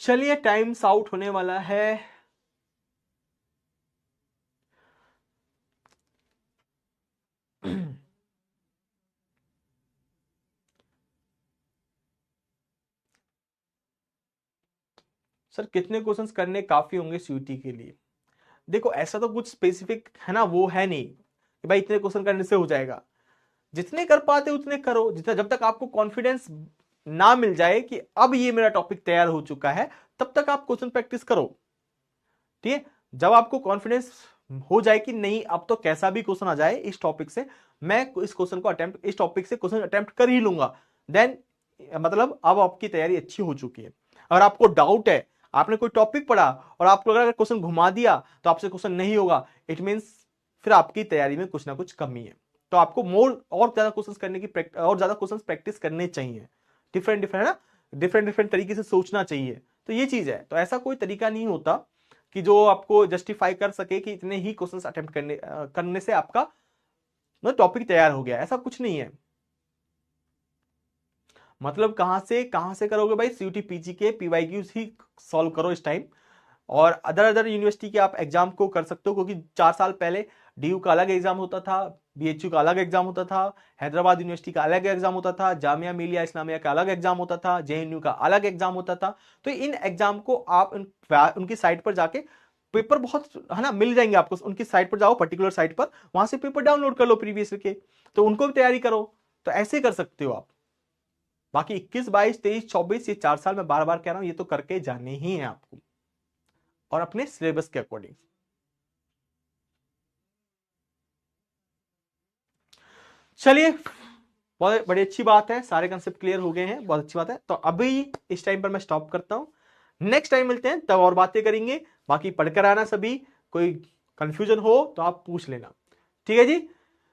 चलिए टाइम्स आउट होने वाला है। सर कितने क्वेश्चंस करने काफी होंगे सीयूटी के लिए? देखो ऐसा तो कुछ स्पेसिफिक है ना, वो है नहीं कि भाई इतने क्वेश्चन करने से हो जाएगा, जितने कर पाते उतने करो, जितना जब तक आपको कॉन्फिडेंस ना मिल जाए कि अब ये मेरा टॉपिक तैयार हो चुका है, तब तक आप क्वेश्चन प्रैक्टिस करो, ठीक है। जब आपको कॉन्फिडेंस हो जाए कि नहीं अब तो कैसा भी क्वेश्चन आ जाए इस टॉपिक से, मैं इस क्वेश्चन को अटेम्प्ट, इस टॉपिक से क्वेश्चन अटेम्प्ट कर ही लूंगा, देन मतलब अब आपकी तैयारी अच्छी हो चुकी है। अगर आपको डाउट है, आपने कोई टॉपिक पढ़ा और आपको अगर क्वेश्चन घुमा दिया तो आपसे क्वेश्चन नहीं होगा, इट मीन्स फिर आपकी तैयारी में कुछ ना कुछ कमी है। तो आपको मोर और ज्यादा क्वेश्चन करने की और ज्यादा क्वेश्चन प्रैक्टिस करने चाहिए, डिफरेंट डिफरेंट है ना, डिफरेंट डिफरेंट तरीके से सोचना चाहिए। तो ये चीज है। तो ऐसा कोई तरीका नहीं होता कि जो आपको जस्टिफाई कर सके कि इतने ही क्वेश्चंस अटेम्प्ट करने से आपका टॉपिक तैयार हो गया, ऐसा कुछ नहीं है। मतलब कहां से करोगे भाई, सीयूटी पीजी के पीवाईक्यूज ही सॉल्व करो इस टाइम, और अदर अदर यूनिवर्सिटी के आप एग्जाम को कर सकते हो, क्योंकि 4 साल पहले डीयू का अलग एग्जाम होता था, बीएचयू का अलग एग्जाम होता था, हैदराबाद यूनिवर्सिटी का अलग एग्जाम होता था, जामिया मिलिया इस्लामिया का अलग एग्जाम होता था, जेएनयू का अलग एग्जाम होता था। तो इन एग्जाम को आप उनकी साइट पर जाके पेपर बहुत है ना मिल जाएंगे आपको, उनकी साइट पर जाओ, पर्टिकुलर साइट पर, वहां से पेपर डाउनलोड कर लो प्रीवियस के, तो उनको भी तैयारी करो। तो ऐसे कर सकते हो आप। बाकी 21, 22, 23, 24 ये 4 साल में बार बार कह रहा हूं, ये तो करके जाने ही है आपको, और अपने सिलेबस के अकॉर्डिंग। चलिए, बहुत बड़ी अच्छी बात है, सारे कंसेप्ट क्लियर हो गए हैं, बहुत अच्छी बात है। तो अभी इस टाइम पर मैं स्टॉप करता हूं, नेक्स्ट टाइम मिलते हैं, तब और बातें करेंगे। बाकी पढ़कर आना सभी, कोई कंफ्यूजन हो तो आप पूछ लेना, ठीक है जी।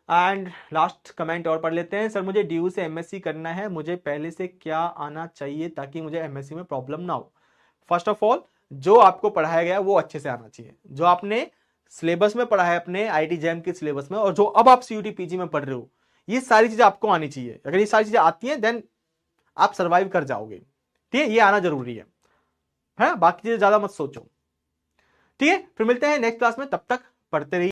एंड लास्ट कमेंट और पढ़ लेते हैं। सर मुझे डीयू से एमएससी करना है, मुझे पहले से क्या आना चाहिए ताकि मुझे एमएससी में प्रॉब्लम ना हो? फर्स्ट ऑफ ऑल, जो आपको पढ़ाया गया वो अच्छे से आना चाहिए, जो आपने सिलेबस में पढ़ा है अपने आईटी जैम के सिलेबस में, और जो अब आप सीयूटी पीजी में पढ़ रहे हो, ये सारी चीजें आपको आनी चाहिए। अगर ये सारी चीजें आती हैं देन आप सर्वाइव कर जाओगे, ठीक है, ये आना जरूरी है, बाकी चीजें ज्यादा मत सोचो, ठीक है। फिर मिलते हैं नेक्स्ट क्लास में, तब तक पढ़ते रहिए।